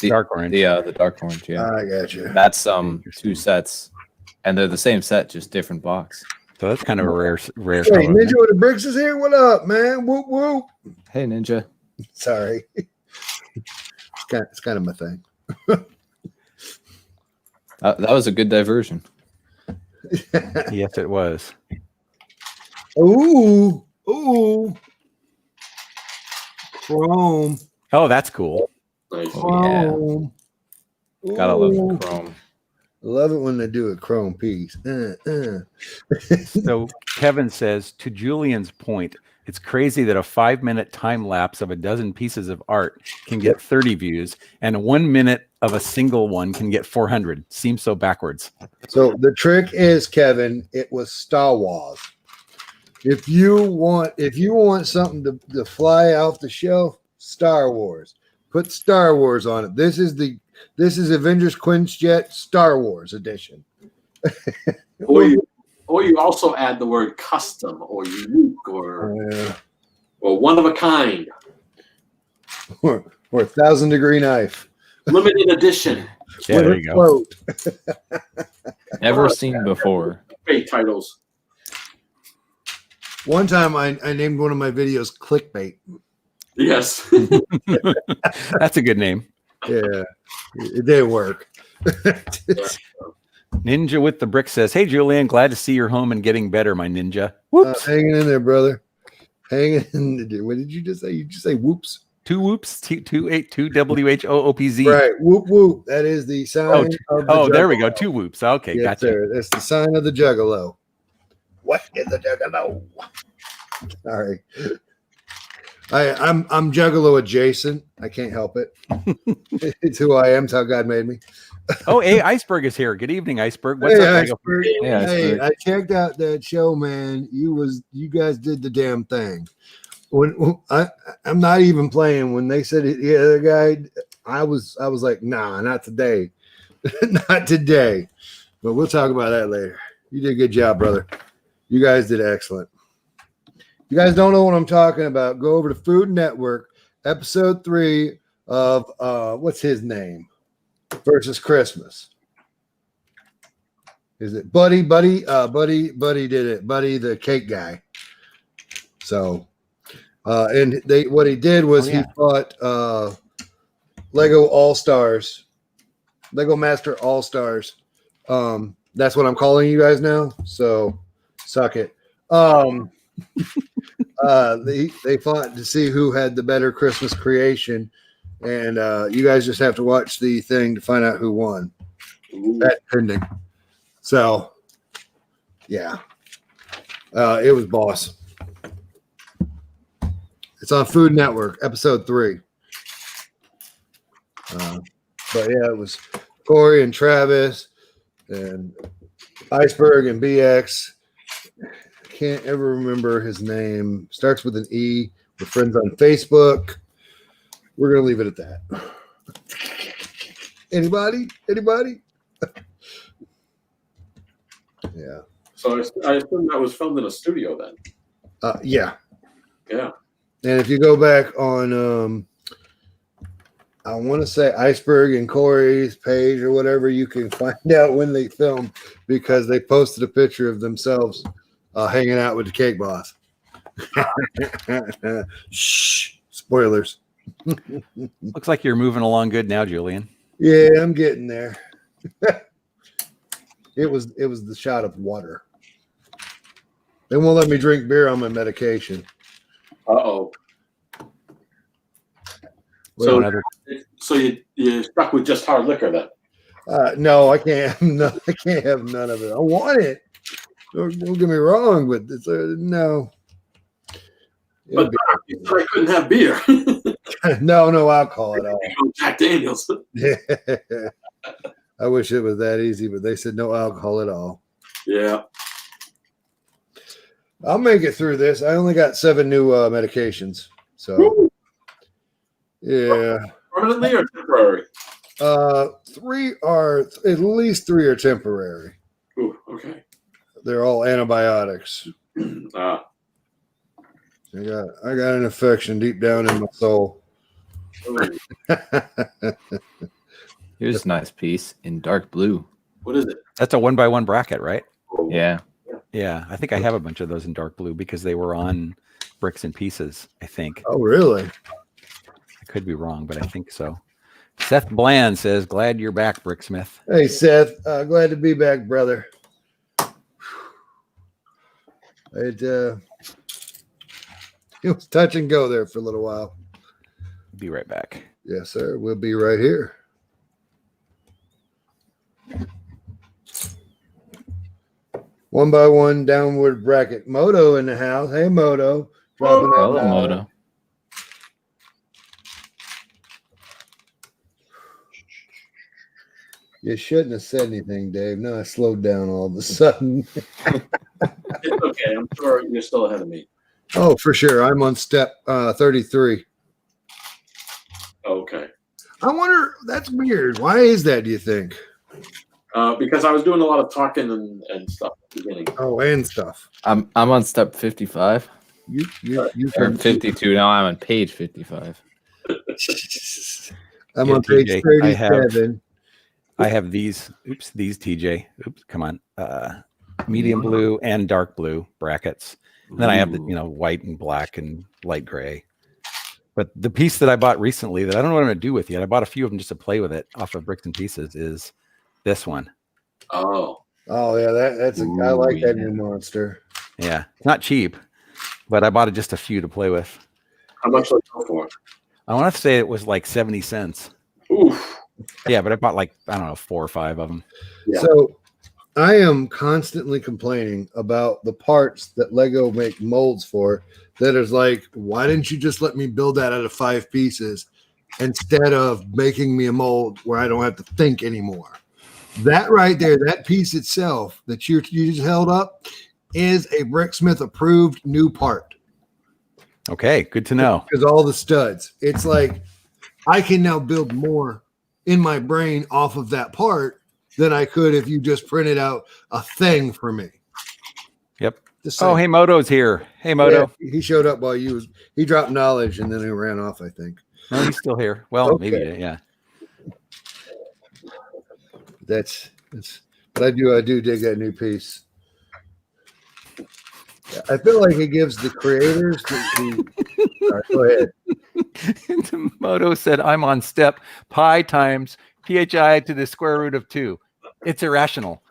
Dark orange. The dark orange, yeah. I got you. That's 2 sets. And they're the same set, just different box. So that's kind of a rare Hey, color. Ninja with the bricks is here. What up, man? Whoop whoop. Hey, Ninja. Sorry. It's kind of my thing. That was a good diversion. Yes, it was. Ooh. Chrome. Oh, that's cool. Nice. Chrome. Yeah. Gotta love chrome. Love it when they do a chrome piece. So Kevin says, to Julian's point, it's crazy that a 5-minute time lapse of a dozen pieces of art can get 30 views, and 1 minute of a single one can get 400. Seems so backwards. So the trick is, Kevin, it was Star Wars. If you want something to fly off the shelf, Star Wars. Put Star Wars on it. This is Avengers Quinjet Star Wars edition. Or you also add the word custom or unique or one of a kind. Or 1,000-degree knife. Limited edition. Yeah, there you go. Never seen before. Great titles. One time I named one of my videos Clickbait. Yes. That's a good name. Yeah, it didn't work. Ninja with the brick says, "Hey, Julian, glad to see you're home and getting better, my ninja." Whoops. Hanging in there, brother. Hanging in there. What did you just say? You just say whoops. 2 whoops. 282 WHOOPZ. Right. Whoop whoop. That is the sign of the there we go. juggalo. 2 whoops. Okay, Yes, gotcha. sir. That's the sign of the juggalo. What is the juggalo? Sorry. I'm juggalo adjacent. I can't help it. It's who I am. It's how God made me. Oh, hey, Iceberg is here. Good evening, Iceberg. What's Hey, up? Iceberg. Yeah, Hey, Iceberg. I checked out that show, man. You guys did the damn thing. When I'm not even playing. When they said the other guy, I was like, nah, not today, not today. But we'll talk about that later. You did a good job, brother. You guys did excellent. You guys don't know what I'm talking about. Go over to Food Network, episode 3 of what's his name versus Christmas. Is it Buddy? Buddy did it. Buddy, the cake guy. So, and what he did was he fought Lego All-Stars, Lego Master All-Stars. That's what I'm calling you guys now. So, suck it. They fought to see who had the better Christmas creation, and you guys just have to watch the thing to find out who won. That's pending. So, yeah, it was boss. It's on Food Network, episode 3. But yeah, it was Corey and Travis and Iceberg and BX. Can't ever remember his name. Starts with an E. We're friends on Facebook. We're gonna leave it at that. Anybody? Yeah. So I assume that was filmed in a studio then. Yeah. Yeah. And if you go back on, I want to say Iceberg and Corey's page or whatever, you can find out when they filmed because they posted a picture of themselves hanging out with the cake boss. Shh, spoilers. Looks like you're moving along good now, Julian. Yeah, I'm getting there. It was the shot of water. They won't let me drink beer on my medication. Uh-oh. So you're stuck with just hard liquor then? No, I can't. No, I can't have none of it. I want it. Don't get me wrong, but it's no. But I couldn't have beer. No alcohol at all. Jack Daniels. I wish it was that easy, but they said no alcohol at all. Yeah. I'll make it through this. I only got 7 new medications, so Woo. yeah. Permanently or temporary? 3 are at least 3 are temporary. Ooh, okay. They're all antibiotics. Ah. I got an infection deep down in my soul. Ooh. Here's a nice piece in dark blue. What is it? That's a 1x1 bracket, right? Oh, Yeah. Yeah, I think I have a bunch of those in dark blue because they were on Bricks and Pieces, I think. Oh, really? I could be wrong, but I think so. Seth Bland says, "Glad you're back, Bricksmith." Hey, Seth. Glad to be back, brother. It was touch and go there for a little while. Be right back. Yes, sir. We'll be right here. One by one downward bracket. Moto in the house. Hey, Moto. Dropping that Hello, dollar. Moto. You shouldn't have said anything, Dave. No, I slowed down all of a sudden. It's okay. I'm sure you're still ahead of me. Oh, for sure. I'm on step 33. Okay. I wonder, that's weird. Why is that, do you think? Because I was doing a lot of talking and stuff at the beginning. Oh, and stuff. I'm on step 55 You or 52. Now I'm on page 55. I'm Yeah, on page TJ, 37. I have these. Oops, these TJ. Oops, come on. Medium blue and dark blue brackets. And then I have the white and black and light gray. But the piece that I bought recently that I don't know what I'm going to do with yet, I bought a few of them just to play with it off of Bricks and Pieces, is this one. Oh, Oh yeah, that's I Ooh, like that yeah. new monster. Yeah, it's not cheap, but I bought it just a few to play with. how much did it go for? I want to say it was like 70 cents. Oof. Yeah, but I bought like, I don't know, 4 or 5 of them. Yeah. So I am constantly complaining about the parts that Lego make molds for. That is like, why didn't you just let me build that out of 5 pieces instead of making me a mold where I don't have to think anymore? That right there, that piece itself that you just held up is a Bricksmith approved new part. Okay, good to know. Because all the studs, it's like I can now build more in my brain off of that part than I could if you just printed out a thing for me. Yep. Just Oh, saying. hey, Moto's here. Hey, Moto. Yeah, he showed up while he dropped knowledge and then he ran off, I think. No, he's still here. Well, Okay. maybe, yeah. That's but I do dig that new piece. I feel like it gives the creators all right, go ahead. Moto said, I'm on step pi times phi to the square root of 2. It's irrational.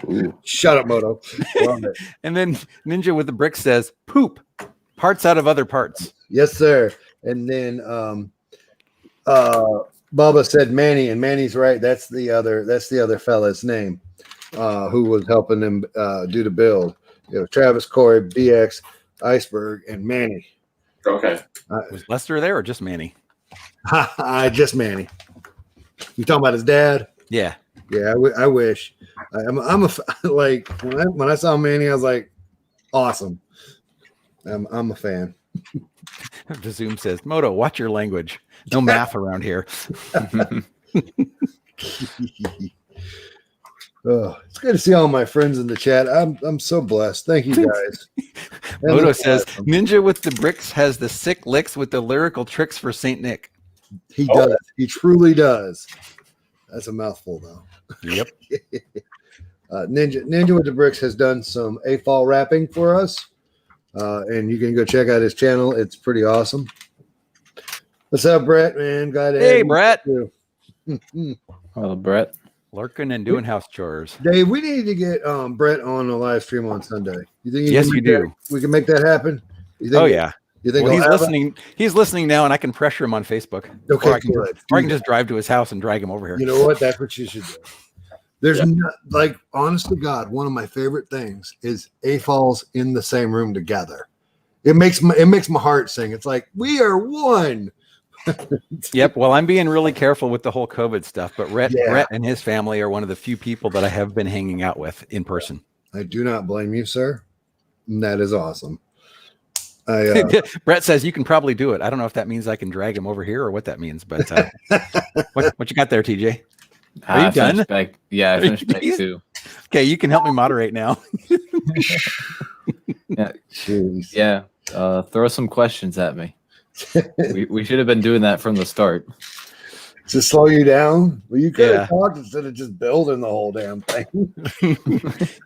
Ooh. Shut up, Moto. Love it. And then Ninja with the brick says, poop, parts out of other parts. Yes, sir. And then Bubba said Manny, and Manny's right. That's the other fella's name, who was helping them do the build. You know, Travis, Corey, BX, Iceberg, and Manny. Okay. Was Lester there or just Manny? Just Manny. You talking about his dad? Yeah. Yeah, I wish. I'm a like when I saw Manny, I was like, awesome. I'm a fan. The Zoom says, Moto, watch your language. No math around here. Oh, it's good to see all my friends in the chat. I'm so blessed. Thank you guys. Moto says, Ninja with the bricks has the sick licks with the lyrical tricks for Saint Nick. He does. He truly does. That's a mouthful, though. Yep. Ninja with the bricks has done some AFOL wrapping for us, and you can go check out his channel. It's pretty awesome. What's up, Brett? Man, glad to Hey, have Brett. you. Hello, Brett. Lurking and doing house chores. Dave, we need to get Brett on a live stream on Sunday. You think? Yes, we do. We can make that happen. You think, Oh, yeah. You think Well, he's he'll have listening. He's listening now, and I can pressure him on Facebook. Okay, or I can, good. or I can just drive to his house and drag him over here. You know what? That's what you should do. There's not, like, honest to God, one of my favorite things is AFOLs in the same room together. It makes my heart sing. It's like we are one. Yep. Well, I'm being really careful with the whole COVID stuff, but Brett Yeah. and his family are one of the few people that I have been hanging out with in person. I do not blame you, sir. And that is awesome. Brett says you can probably do it. I don't know if that means I can drag him over here or what that means, but what you got there, TJ? Are you done? I finished bag 2. Okay, you can help me moderate now. Yeah. Jeez. Yeah. Throw some questions at me. we should have been doing that from the start. To slow you down? Well, you could Yeah. have talked instead of just building the whole damn thing.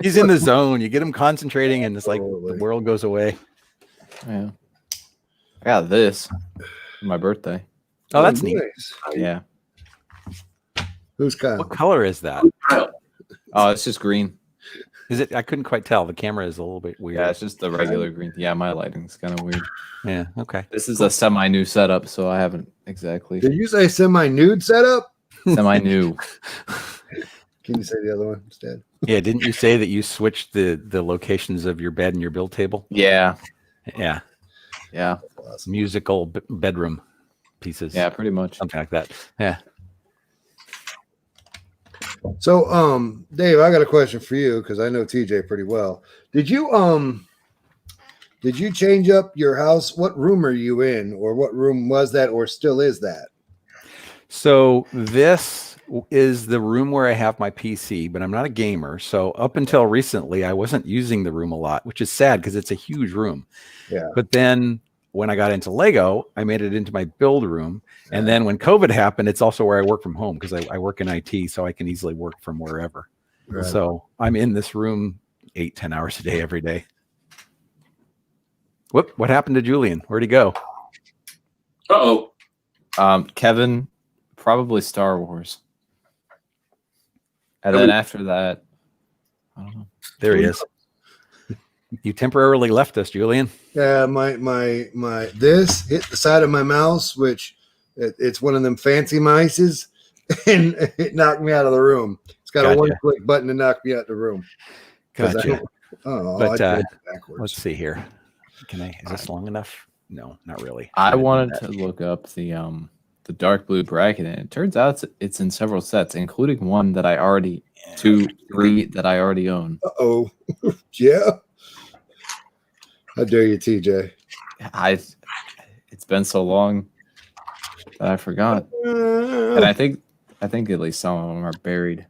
He's in the zone. You get him concentrating, and it's like Totally. the world goes away. Yeah. I got this for my birthday. Oh, that's neat. Nice. Yeah. Who's Kyle? What color is that? Oh, it's just green. Is it? I couldn't quite tell. The camera is a little bit weird. Yeah, it's just the regular green. Yeah, my lighting's kind of weird. Yeah. Okay. This is a semi-new setup, so I haven't exactly Did you say semi-nude setup? semi-new. Can you say the other one instead? Yeah. Didn't you say that you switched the locations of your bed and your build table? Yeah. Yeah. Yeah. Musical bedroom pieces. Yeah, pretty much. Something like that. Yeah. So, Dave, I got a question for you because I know TJ pretty well. Did you change up your house? What room are you in, or what room was that, or still is that? So this is the room where I have my PC, but I'm not a gamer. So up until recently, I wasn't using the room a lot, which is sad because it's a huge room. Yeah. But then when I got into Lego, I made it into my build room. And then when COVID happened, it's also where I work from home because I work in IT, so I can easily work from wherever. Right. So I'm in this room 8-10 hours a day, every day. What happened to Julian? Where'd he go? Uh-oh. Kevin, probably Star Wars. And then after that, I don't know. There he is. You temporarily left us, Julian. Yeah, my this hit the side of my mouse, which it's one of them fancy mices, and it knocked me out of the room. It's got a one-click button to knock me out of the room. Gotcha. I did it backwards. Let's see here. Is this long enough? No, not really. I wanted to look up the dark blue bracket, and it turns out it's in several sets, including one that I already 3 that I already own. Uh-oh. Yeah. How dare you, TJ? It's been so long that I forgot. And I think at least some of them are buried.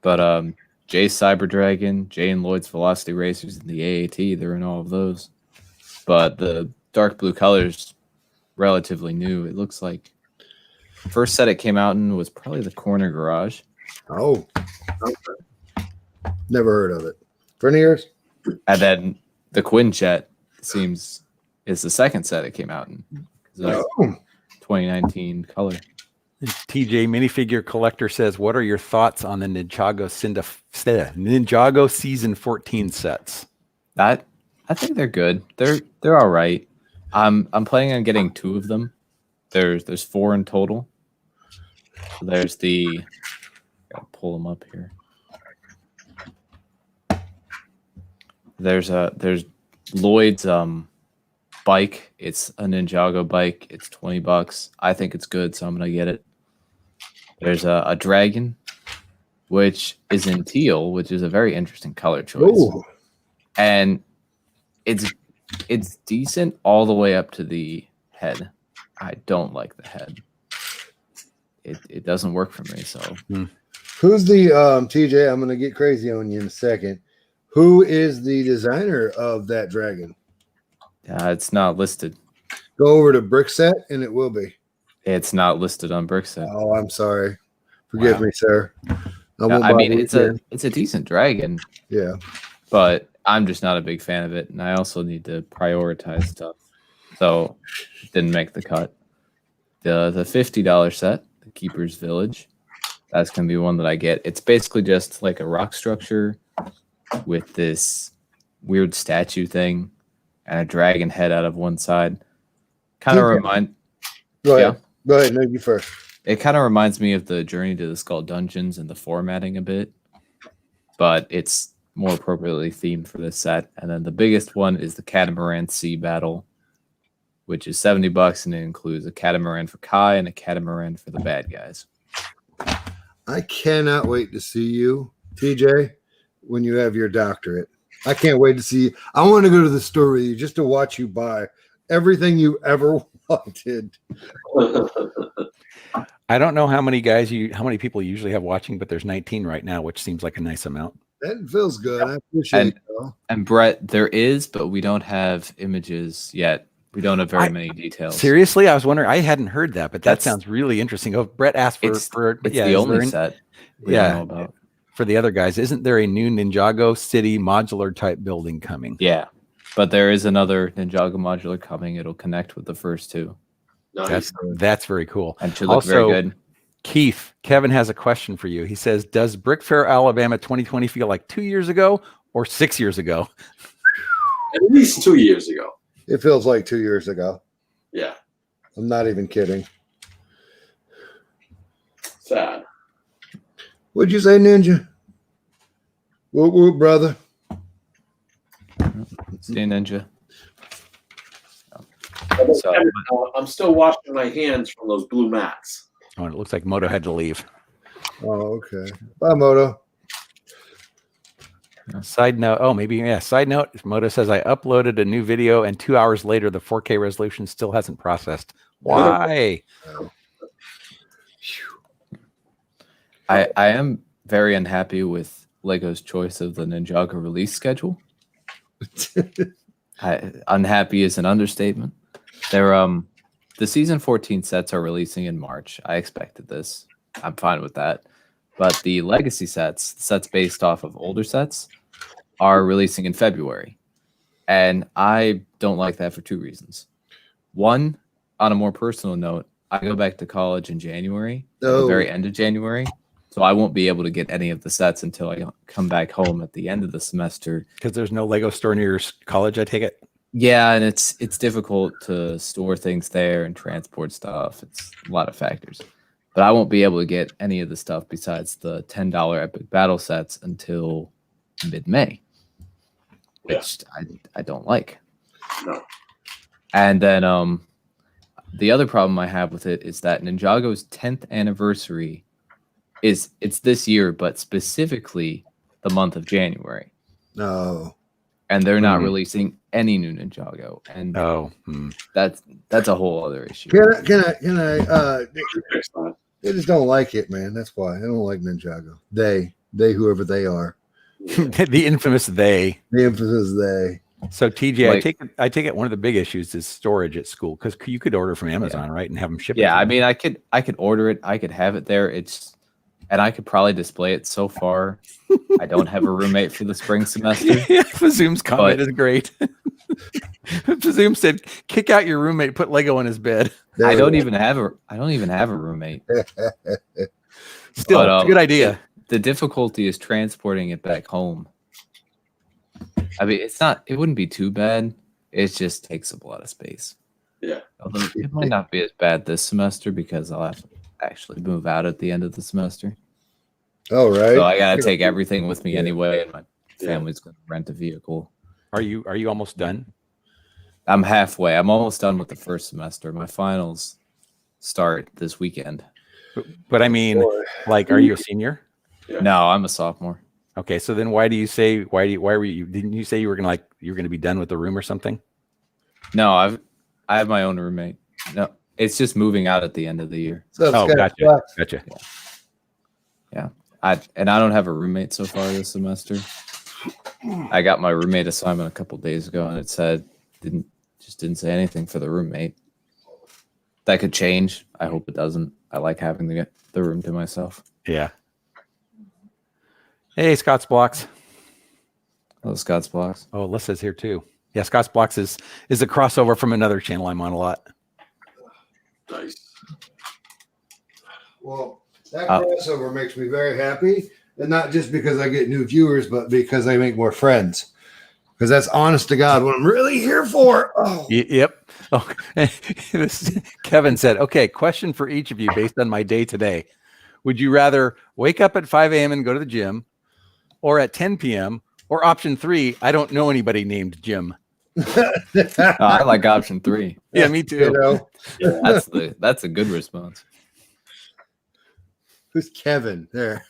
But Jay's Cyber Dragon, Jay and Lloyd's Velocity Racers, and the AAT, they're in all of those. But the dark blue colors, relatively new. It looks like the first set it came out in was probably the Corner Garage. Oh. Never heard of it. For any years? And then the Quinjet is the second set it came out in. 2019 color. TJ Minifigure Collector says, what are your thoughts on the Ninjago Season 14 sets? I think they're good. They're all right. I'm planning on getting 2 of them. There's 4 in total. So there's gotta pull them up here. There's Lloyd's bike. It's a Ninjago bike. It's $20. I think it's good, so I'm gonna get it. There's a dragon, which is in teal, which is a very interesting color choice. Ooh. And it's decent all the way up to the head. I don't like the head. It doesn't work for me. So who's the TJ? I'm gonna get crazy on you in a second. Who is the designer of that dragon? It's not listed. Go over to Brickset and it will be. It's not listed on Brickset. Oh, I'm sorry. Forgive me, sir. I mean, it's a decent dragon. Yeah. But I'm just not a big fan of it, and I also need to prioritize stuff. So it didn't make the cut. The $50 set, the Keeper's Village, that's gonna be one that I get. It's basically just like a rock structure with this weird statue thing and a dragon head out of one side. Kind of remind. Go ahead. Yeah. Go ahead. No, you first. It kind of reminds me of the Journey to the Skull Dungeons and the formatting a bit, but it's more appropriately themed for this set. And then the biggest one is the Catamaran Sea Battle, which is $70, and it includes a catamaran for Kai and a catamaran for the bad guys. I cannot wait to see you, TJ, when you have your doctorate. I can't wait to see you. I want to go to the store with you just to watch you buy everything you ever wanted. I don't know how many people you usually have watching, but there's 19 right now, which seems like a nice amount. That feels good. I appreciate it. And Brett, there is, but we don't have images yet. We don't have very many details. Seriously, I was wondering. I hadn't heard that, but that sounds really interesting. Oh, Brett asked for it's the only set we don't know about. For the other guys, isn't there a new Ninjago City modular type building coming? Yeah, but there is another Ninjago modular coming. It'll connect with the first 2. Nice. That's very cool. And should look very good. Keith, Kevin has a question for you. He says, does Brick Fair Alabama 2020 feel like 2 years ago or 6 years ago? At least 2 years ago. It feels like 2 years ago. Yeah. I'm not even kidding. Sad. What'd you say, Ninja? Whoop, whoop, brother. See you, Ninja. So, I'm still washing my hands from those blue mats. Oh, and it looks like Moto had to leave. Oh, okay. Bye, Moto. Side note. Side note. Moto says I uploaded a new video, and 2 hours later, the 4K resolution still hasn't processed. Why? I am very unhappy with Lego's choice of the Ninjago release schedule. Unhappy is an understatement. The season 14 sets are releasing in March. I expected this. I'm fine with that. But the legacy sets based off of older sets, are releasing in February. And I don't like that for 2 reasons. One, on a more personal note, I go back to college in January, at the very end of January. So I won't be able to get any of the sets until I come back home at the end of the semester. Because there's no Lego store near your college, I take it. Yeah, and it's difficult to store things there and transport stuff. It's a lot of factors. But I won't be able to get any of the stuff besides the $10 Epic Battle sets until mid-May, which I don't like. No. And then the other problem I have with it is that Ninjago's 10th anniversary it's this year, but specifically the month of January. No. And they're not releasing any new Ninjago, and that's a whole other issue. Can I they just don't like it, man. That's why I don't like Ninjago. They whoever they are. The infamous they. The emphasis they. So TJ, Like- I take it one of the big issues is storage at school, because you could order from Amazon, right, and have them shipped. Yeah, I mean, I could order it. I could have it there. And I could probably display it. So far, I don't have a roommate for the spring semester. Yeah, Fazoom's comment is great. Fazoom said, "Kick out your roommate, put Lego in his bed." I don't even have a roommate. Still, But, it's a good idea. The difficulty is transporting it back home. I mean, it wouldn't be too bad. It just takes up a lot of space. Yeah. Although it might not be as bad this semester because I'll have to actually move out at the end of the semester. Oh, right. So I gotta take everything with me anyway, and my family's gonna rent a vehicle. Are you almost done? I'm halfway. I'm almost done with the first semester. My finals start this weekend. But I mean, like, are you a senior? Yeah. No, I'm a sophomore. Okay, so then why were you? Didn't you say you were gonna be done with the room or something? No, I have my own roommate. No, it's just moving out at the end of the year. So Oh, gotcha. Yeah. I don't have a roommate so far this semester. I got my roommate assignment a couple days ago, and it said didn't say anything for the roommate. That could change. I hope it doesn't. I like having the room to myself. Yeah. Hey, Scott's Blocks. Oh, Scott's Blocks. Oh, Alyssa's here too. Yeah, Scott's Blocks is a crossover from another channel I'm on a lot. Nice. Well, that crossover makes me very happy, and not just because I get new viewers, but because I make more friends. Because that's honest to God what I'm really here for. Oh. Yep. Oh, Kevin said, "Okay, question for each of you based on my day today. Would you rather wake up at 5 a.m. and go to the gym, or at 10 p.m., or option 3, I don't know anybody named Jim?" I like option 3. Yeah, me too. You know, That's a good response. who's Kevin there?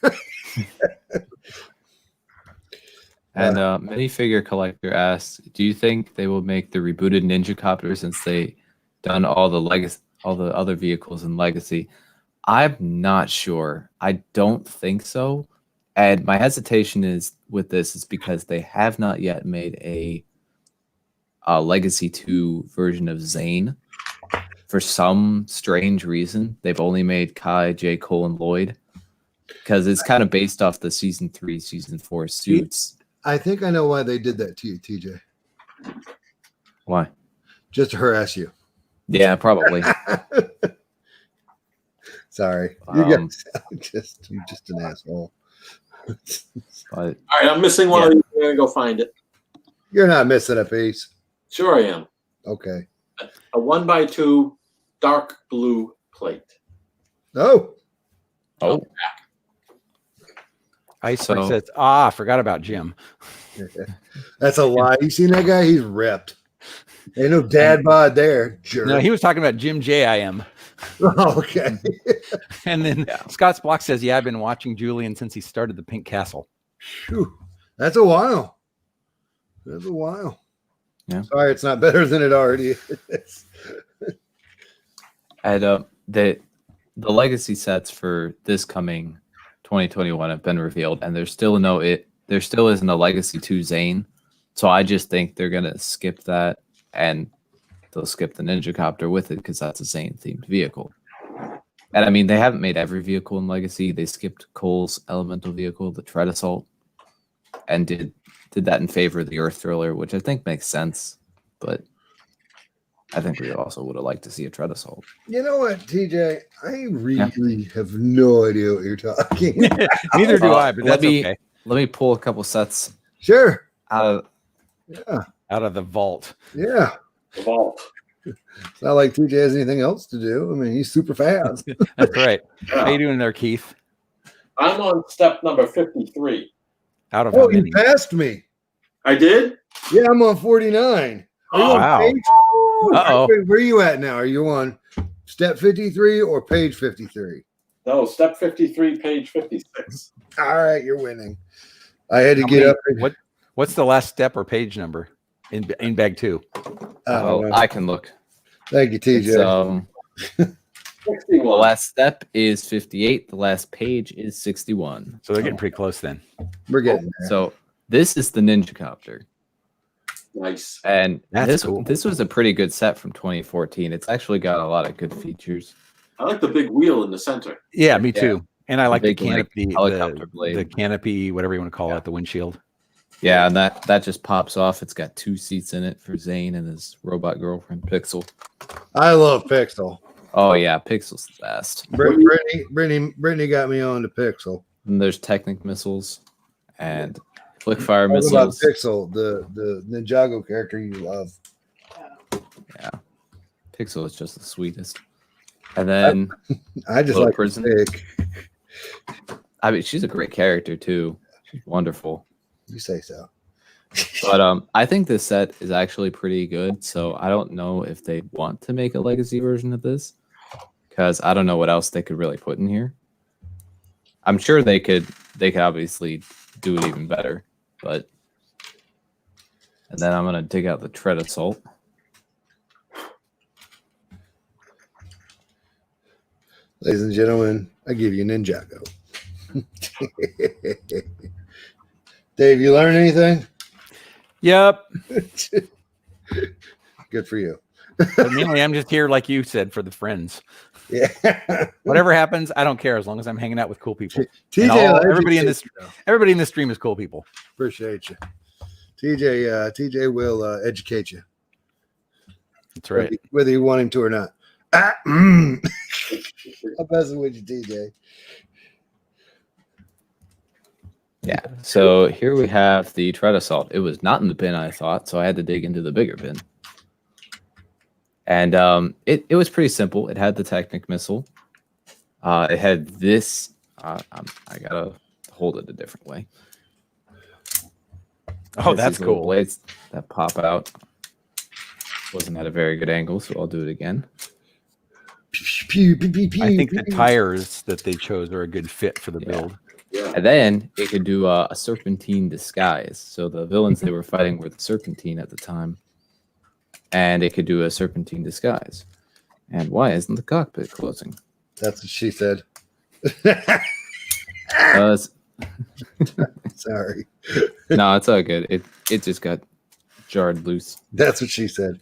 And minifigure collector asks, "Do you think they will make the rebooted Ninja Copter since they done all the other vehicles in Legacy?" I'm not sure. I don't think so. And my hesitation is because they have not yet made a Legacy 2 version of Zane. For some strange reason, they've only made Kai, J. Cole, and Lloyd because it's kind of based off the season 3, season 4 suits. I think I know why they did that to you, TJ. Why? Just to harass you. Yeah, probably. Sorry. Um, I'm just an asshole. But All right, I'm missing one. I'm going to go find it. You're not missing a piece. Sure I am. Okay. A 1x2 dark blue plate. Oh. Iceberg says, "I forgot about Jim." That's a lie. You seen that guy? He's ripped. Ain't no dad bod there. Jerk. No, he was talking about Jim J. I am. Oh, okay. And then Scott's Block says, "Yeah, I've been watching Julian since he started the Pink Castle." Whew. That's a while. That's a while. Yeah. Sorry, it's not better than it already is. And the legacy sets for this coming 2021 have been revealed, and there still isn't a Legacy 2 Zane. So I just think they're gonna skip that, and they'll skip the Ninja Copter with it because that's a Zane themed vehicle. And I mean, they haven't made every vehicle in Legacy. They skipped Cole's elemental vehicle, the Tread Assault, and did that in favor of the Earth Thriller, which I think makes sense. But I think we also would have liked to see a tread assault. You know what, TJ? I really have no idea what you're talking. Neither do I, but that's okay. Let me pull a couple sets Sure. out of. Yeah. Out of the vault. Yeah. The vault. It's not like TJ has anything else to do. I mean, he's super fast. That's right. Yeah. How you doing there, Keith? I'm on step number 53. Out of how Oh, you many? passed me. I did? Yeah, I'm on 49. Are you Oh, on wow. page? Uh-oh. Wait, where are you at now? Are you on step 53 or page 53? No, step 53, page 56. All right, you're winning. I had to How get many- up. What's the last step or page number in bag 2? I can look. Thank you, TJ. It's, 61. the last step is 58. The last page is 61. So they're getting pretty close then. We're getting there. So this is the Ninja Copter. Nice. And That's cool. this was a pretty good set from 2014. It's actually got a lot of good features. I like the big wheel in the center. Yeah, me too. And I like the Big, like, canopy, helicopter blade. the canopy, whatever you want to call it, the windshield. Yeah, and that just pops off. It's got 2 seats in it for Zane and his robot girlfriend Pixel. I love Pixel. Oh yeah, Pixel's the best. Brittany got me on the Pixel. And there's Technic missiles and Flickfire What about missiles. Pixel, the Ninjago character you love? Yeah, Pixel is just the sweetest. And then I just Little like prison. Pick. I mean, she's a great character too. She's wonderful. You say so. But I think this set is actually pretty good. So I don't know if they want to make a legacy version of this, because I don't know what else they could really put in here. I'm sure they could obviously do it even better. But and then I'm gonna dig out the tread assault. Ladies and gentlemen, I give you Ninjago. Dave, you learn anything? Yep. Good for you. But mainly, I'm just here, like you said, for the friends. Yeah. Whatever happens, I don't care as long as I'm hanging out with cool people. TJ, And will everybody in educate this you. everybody in this stream is cool people. Appreciate you. TJ will educate you. That's right. Whether you want him to or not. I'm messing with you, TJ. Yeah. So here we have the tread assault. It was not in the bin, I thought, so I had to dig into the bigger bin. And it was pretty simple. It had the Technic missile. It had this. I gotta hold it a different way. Oh, It's that's these little cool. Blades that pop out. Wasn't at a very good angle, so I'll do it again. Pew, pew, pew, pew, I think the pew. tires that they chose are a good fit for the Yeah. build. Yeah. And then it could do a serpentine disguise. So the villains they were fighting were the serpentine at the time. And it could do a serpentine disguise. And why isn't the cockpit closing? That's what she said. Sorry. No, it's all good. It just got jarred loose. That's what she said.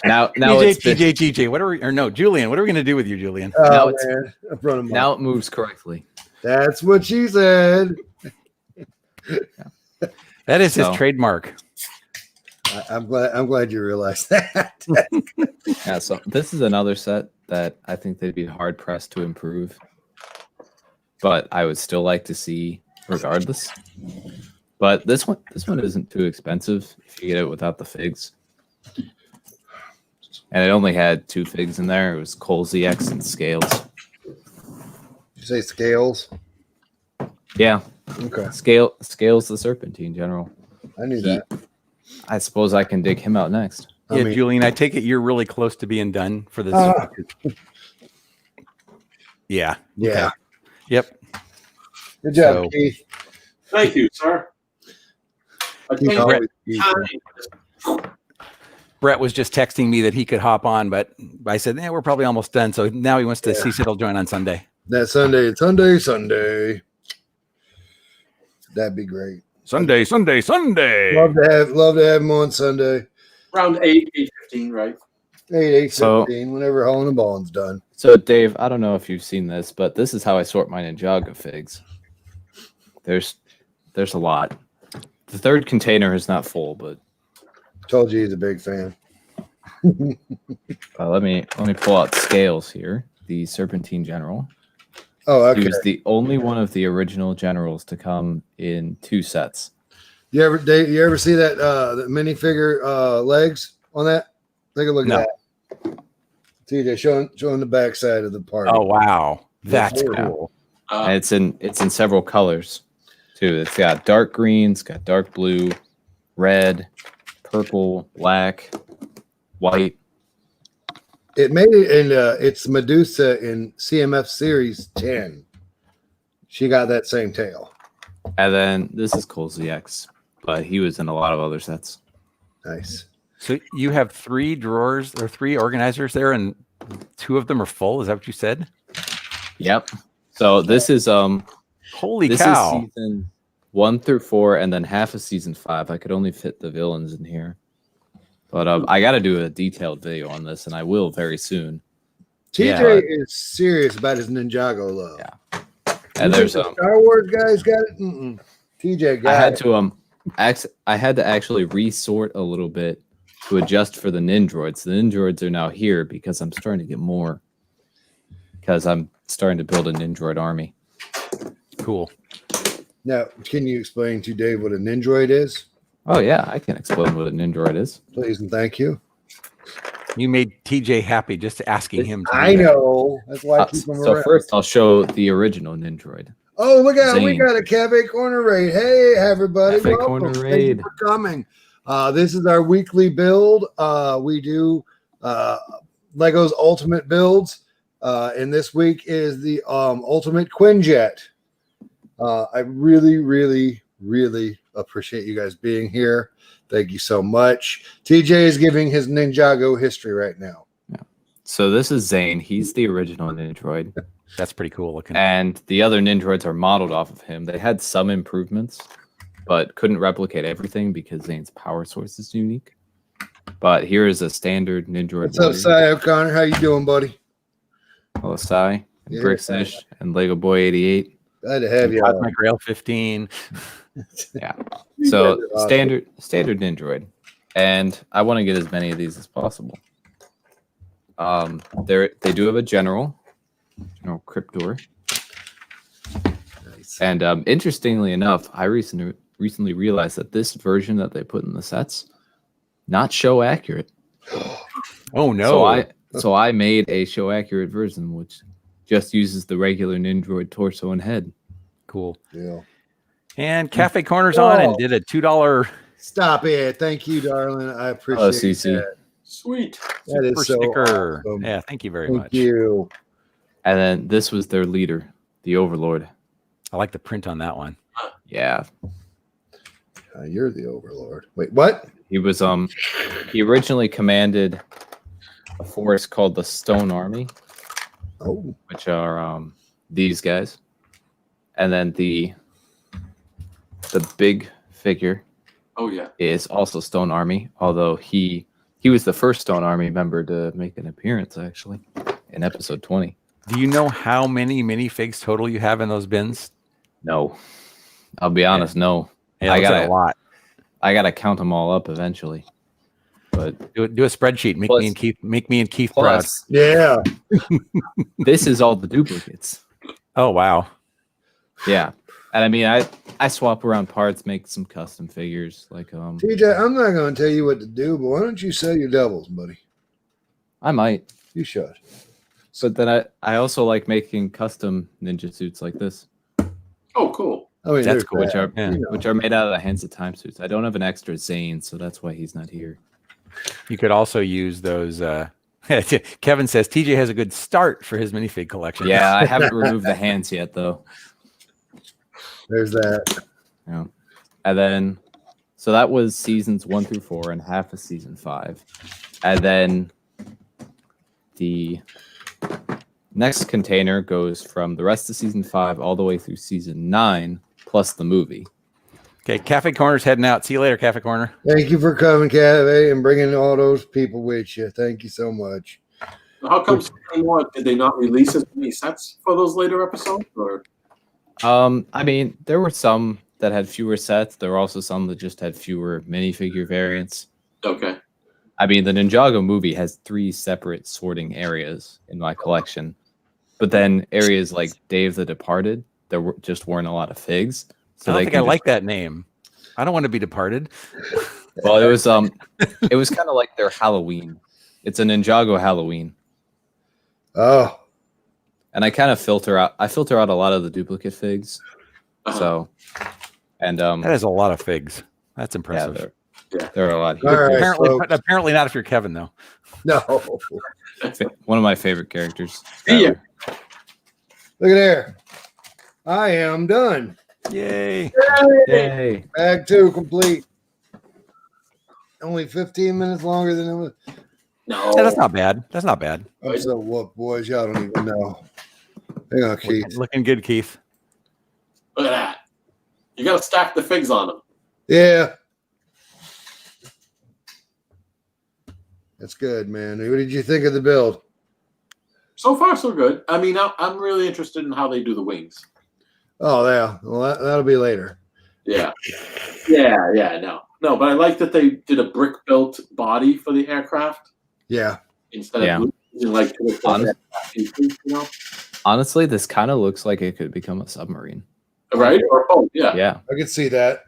Now TJ, what are we, or no, Julian, what are we going to do with you, Julian? Now Oh, it's- man. I'm running my- now it moves correctly. That's what she said. That is his So- trademark. I'm glad you realized that. Yeah, so this is another set that I think they'd be hard pressed to improve. But I would still like to see regardless. But this one isn't too expensive if you get it without the figs. And it only had 2 figs in there. It was Cole ZX and Scales. Did you say scales? Yeah, Okay. Scales the Serpentine General. I knew He- that. I suppose I can dig him out next. I Yeah, mean- Julian, I take it you're really close to being done for this. Yeah. Yeah. Okay. Yep. Good job, So- Keith. Thank you, sir. I Keith think always Keith. Brett was just texting me that he could hop on, but I said, "Yeah, we're probably almost done." So now he wants to see if he'll join on Sunday. That Sunday. That'd be great. Sunday. Love to have him on Sunday. around 8:15, right? 8:15, whenever Hole in the Ball's done. So, Dave, I don't know if you've seen this, but this is how I sort my Ninjago figs. There's a lot. The third container is not full, but Told you he's a big fan. Let me pull out scales here. The Serpentine General. Oh, okay. He was the only one of the original generals to come in 2 sets. You ever see that the minifigure legs on that? Take a look No. at that. TJ showing the backside of the party. Oh wow, that's Yeah. cool. And it's in several colors too. It's got dark green, it's got dark blue, red, purple, black, white. It made it in it's Medusa in CMF Series 10. She got that same tail. And then this is Cole ZX, but he was in a lot of other sets. Nice. So you have 3 drawers or 3 organizers there, and 2 of them are full. Is that what you said? Yep. So this is Holy this cow! is season 1 through 4, and then half of season 5. I could only fit the villains in here, but I got to do a detailed video on this, and I will very soon. TJ is serious about his Ninjago love. Yeah. And there's Star Wars guys got it. TJ got I had it. to I had to actually resort a little bit to adjust for the Nindroids. The Nindroids are now here because I'm starting to get more. Because I'm starting to build a Nindroid army. Cool. Now, can you explain to Dave what a Nindroid is? Oh yeah, I can explain what a Nindroid is. Please and thank you. You made TJ happy just asking him. To I do that. know. That's why I keep them So around. first, I'll show the original Nindroid. Oh, look out. We Zane. got a Cafe Corner raid. Hey, everybody. Cafe Welcome. Corner Thank raid. you for coming. This is our weekly build. We do Lego's Ultimate builds. And this week is the Ultimate Quinjet. I really, really, really appreciate you guys being here. Thank you so much. TJ is giving his Ninjago history right now. So this is Zane. He's the original Nindroid. That's pretty cool looking. And the other Nindroids are modeled off of him. They had some improvements, but couldn't replicate everything because Zane's power source is unique. But here is a standard Nindroid. What's up, Cy O'Connor? How you doing, buddy? Hello, Cy, Yeah. Brixish, and Lego Boy 88. Glad to have you. Cosmic Rail 15. Yeah. You So guys are awesome. standard Nindroid, and I want to get as many of these as possible. They do have a General Cryptor, Nice. and interestingly enough, I recently realized that this version that they put in the sets not show accurate. Oh no! So I made a show accurate version, which just uses the regular Nindroid torso and head. Cool. Yeah. And Cafe Corner's on and did a $2 Stop it. Thank you, darling. I appreciate Oh, CC. that. Sweet. That super is so sticker. awesome. Yeah, thank you very Thank much. you. And then this was their leader, the Overlord. I like the print on that one. Yeah, You're the Overlord. Wait, what? he was he originally commanded a force called the Stone Army, Oh, which are these guys, and then the big figure Oh yeah. is also Stone Army, although he was the first Stone Army member to make an appearance actually in episode 20. Do you know how many minifigs total you have in those bins? No, I'll be honest, no. Yeah, I that's gotta a lot. I gotta count them all up eventually. But Do a spreadsheet. Make Plus- me and Keith proud. plus, yeah. this is all the duplicates. Oh wow. Yeah. And I mean, I swap around parts, make some custom figures. Like TJ, I'm not going to tell you what to do, but why don't you sell your doubles, buddy? I might. You should. But then I also like making custom ninja suits like this, Oh, cool. I mean, That's there's cool. which that. are Yeah. which are made out of the Hands of Time suits. I don't have an extra Zane, so that's why he's not here. You could also use those. Kevin says TJ has a good start for his minifig collection. Yeah, I haven't removed the hands yet though. There's that. Yeah. And then so that was seasons 1 through 4 and half of season 5. And then the next container goes from the rest of season 5 all the way through season 9 plus the movie. Okay, Cafe Corner's heading out. See you later, Cafe Corner. Thank you for coming, Cafe, and bringing all those people with you. Thank you so much. How come anymore? Did they not release as many sets for those later episodes? Or I mean, there were some that had fewer sets. There were also some that just had fewer minifigure variants. okay. I mean, the Ninjago movie has 3 separate sorting areas in my collection, but then areas like Dave the Departed, just weren't a lot of figs. So I don't they think can I just, like that name. I don't want to be departed. well, it was kind of like their Halloween. It's a Ninjago Halloween, Oh, and I kind of filter out a lot of the duplicate figs. Uh-huh. So, and That is a lot of figs. That's yeah, impressive. there are a lot all here. right. apparently, folks. but apparently not if you're Kevin, though. No. One of my favorite characters. See ya. Look at there. I am done. Yay! Yay! Bag 2 complete. Only 15 minutes longer than it was. No. Yeah, that's not bad. That's not bad. I'm so whooped, boys. Y'all don't even know. Hang on, Keith. Looking good, Keith. Look at that. You got to stack the figs on them. Yeah. That's good, man. What did you think of the build? So far, so good. I mean, I'm really interested in how they do the wings. Oh, yeah. Well, that'll be later. Yeah. No, but I like that they did a brick-built body for the aircraft Yeah. instead of using like pieces, you know? Honestly, this kind of looks like it could become a submarine. Right? Or both, yeah. Yeah. I could see that.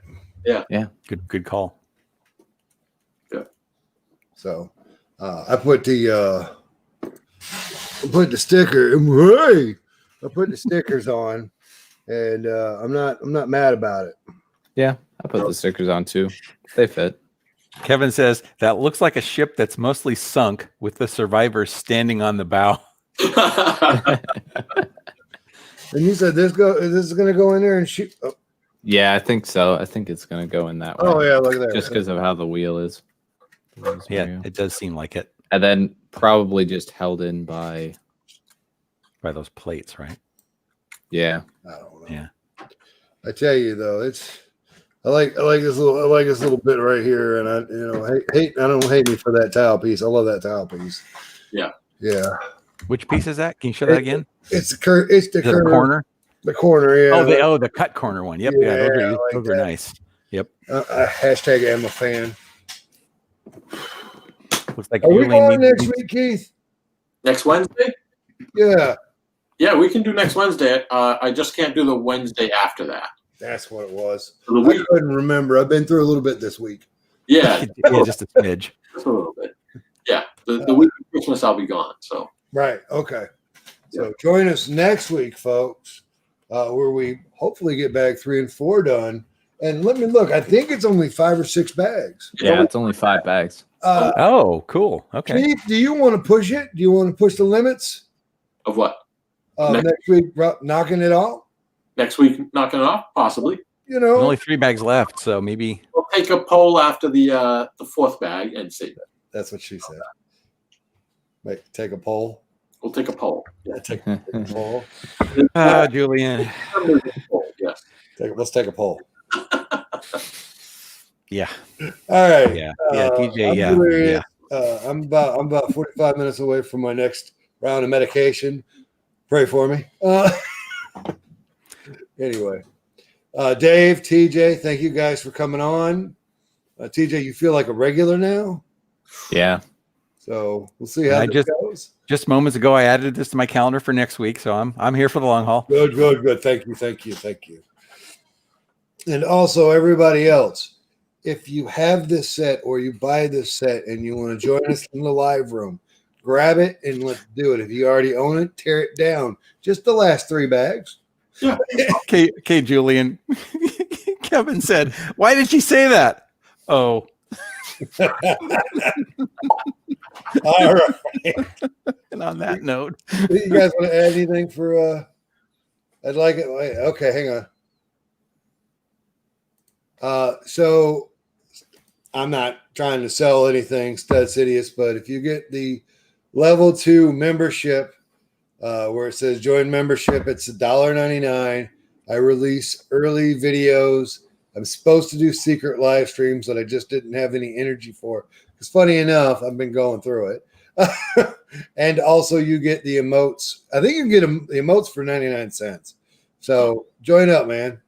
Good call. So I put the sticker. Hey, I put the stickers on, and I'm not mad about it. Yeah. I put the stickers on too. They fit. Kevin says that looks like a ship that's mostly sunk with the survivors standing on the bow. And you said this is going to go in there and shoot. Oh, Yeah, I think so. I think it's going to go in that way. oh yeah, look at that. Just because of how the wheel is. Yeah, it does seem like it And then probably just held in by, by those plates, right? yeah. I don't know. Yeah. I tell you though, I like this little bit right here, and I don't hate me for that tile piece. I love that tile piece. Yeah. Yeah. Which piece is that? Can you show that again? It's the Is it the corner? The corner, yeah. Oh, the cut corner one. Yep. Yeah, those are nice. Yep. Hashtag I'm a fan. Looks like Are we Julian on needs- next week, Keith? Next Wednesday? Yeah. Yeah, we can do next Wednesday. I just can't do the Wednesday after that. That's what it was. So the I week, couldn't remember. I've been through a little bit this week. yeah, Yeah, just a smidge. just a little bit. Yeah, the week of Christmas I'll be gone. So Right. Okay. So join us next week, folks, where we hopefully get bag 3 and 4 done. And let me look. I think it's only 5 or 6 bags. Yeah, it's only 5 bags. Oh, cool. Okay. Keith, do you want to push it? Do you want to push the limits of what? next week? Knocking it off? Next week, knocking it off, possibly. You know, Only 3 bags left, so maybe. We'll take a poll after the 4th bag and see. that's what she said. Wait, take a poll. We'll take a poll. Yeah, Take a poll. Julian. Yes. Let's take a poll. Yeah. All right. Yeah. Yeah. TJ. I'm Yeah. delirious. Yeah. I'm about 45 minutes away from my next round of medication. Pray for me. Anyway, Dave, TJ, thank you guys for coming on. TJ, you feel like a regular now, Yeah. so we'll see how this goes. Just moments ago, I added this to my calendar for next week, so I'm here for the long haul. Good. Thank you. And also, everybody else, if you have this set or you buy this set and you want to join us in the live room, grab it and let's do it. If you already own it, tear it down. Just the last 3 bags. Yeah. Okay, Julian. Kevin said, "Why did she say that?" Oh. All right. And on that note, You guys want to add anything for I'd like it. Wait, okay, hang on. So I'm not trying to sell anything, Stud Sidious, but if you get the level 2 membership, where it says join membership, it's $1.99. I release early videos. I'm supposed to do secret live streams that I just didn't have any energy for. Because funny enough, I've been going through it. And also you get the emotes. I think you can get the emotes for 99 cents. So join up, man.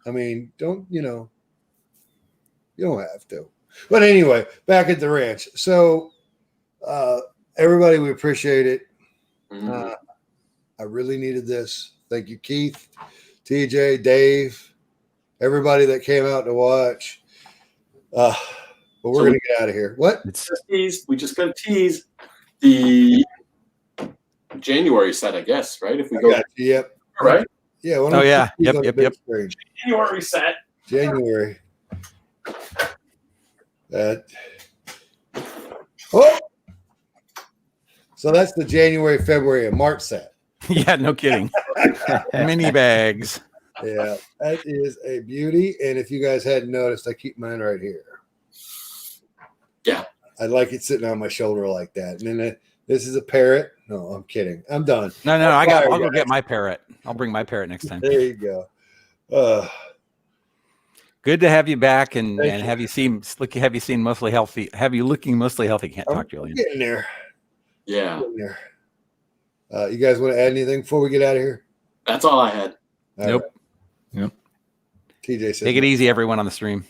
I mean, you don't have to. But anyway, back at the ranch. So, everybody, we appreciate it. I really needed this. Thank you, Keith, TJ, Dave, everybody that came out to watch. But we're going to get out of here. What? We just got to tease the January set, I guess, right? If we go, yep. Right? Yeah. Oh, yeah. Yep. January set. January. So that's the January, February, and March set. Yeah, no kidding. Mini bags. Yeah, that is a beauty. And if you guys hadn't noticed, I keep mine right here. Yeah. I like it sitting on my shoulder like that. And then this is a parrot. No, I'm kidding. I'm done. No, I'll go get my parrot. I'll bring my parrot next time. There you go. Good to have you back and have you seen mostly healthy. Have you looking mostly healthy? Can't talk, Julian. Getting there. Yeah. Getting there. You guys want to add anything before we get out of here? That's all I had. Nope. Yep. TJ said, take it easy, everyone on the stream.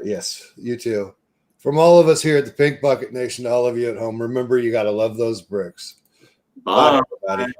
Yes, you too. From all of us here at the Pink Bucket Nation to all of you at home, remember you got to love those bricks. Bye. Bye, everybody.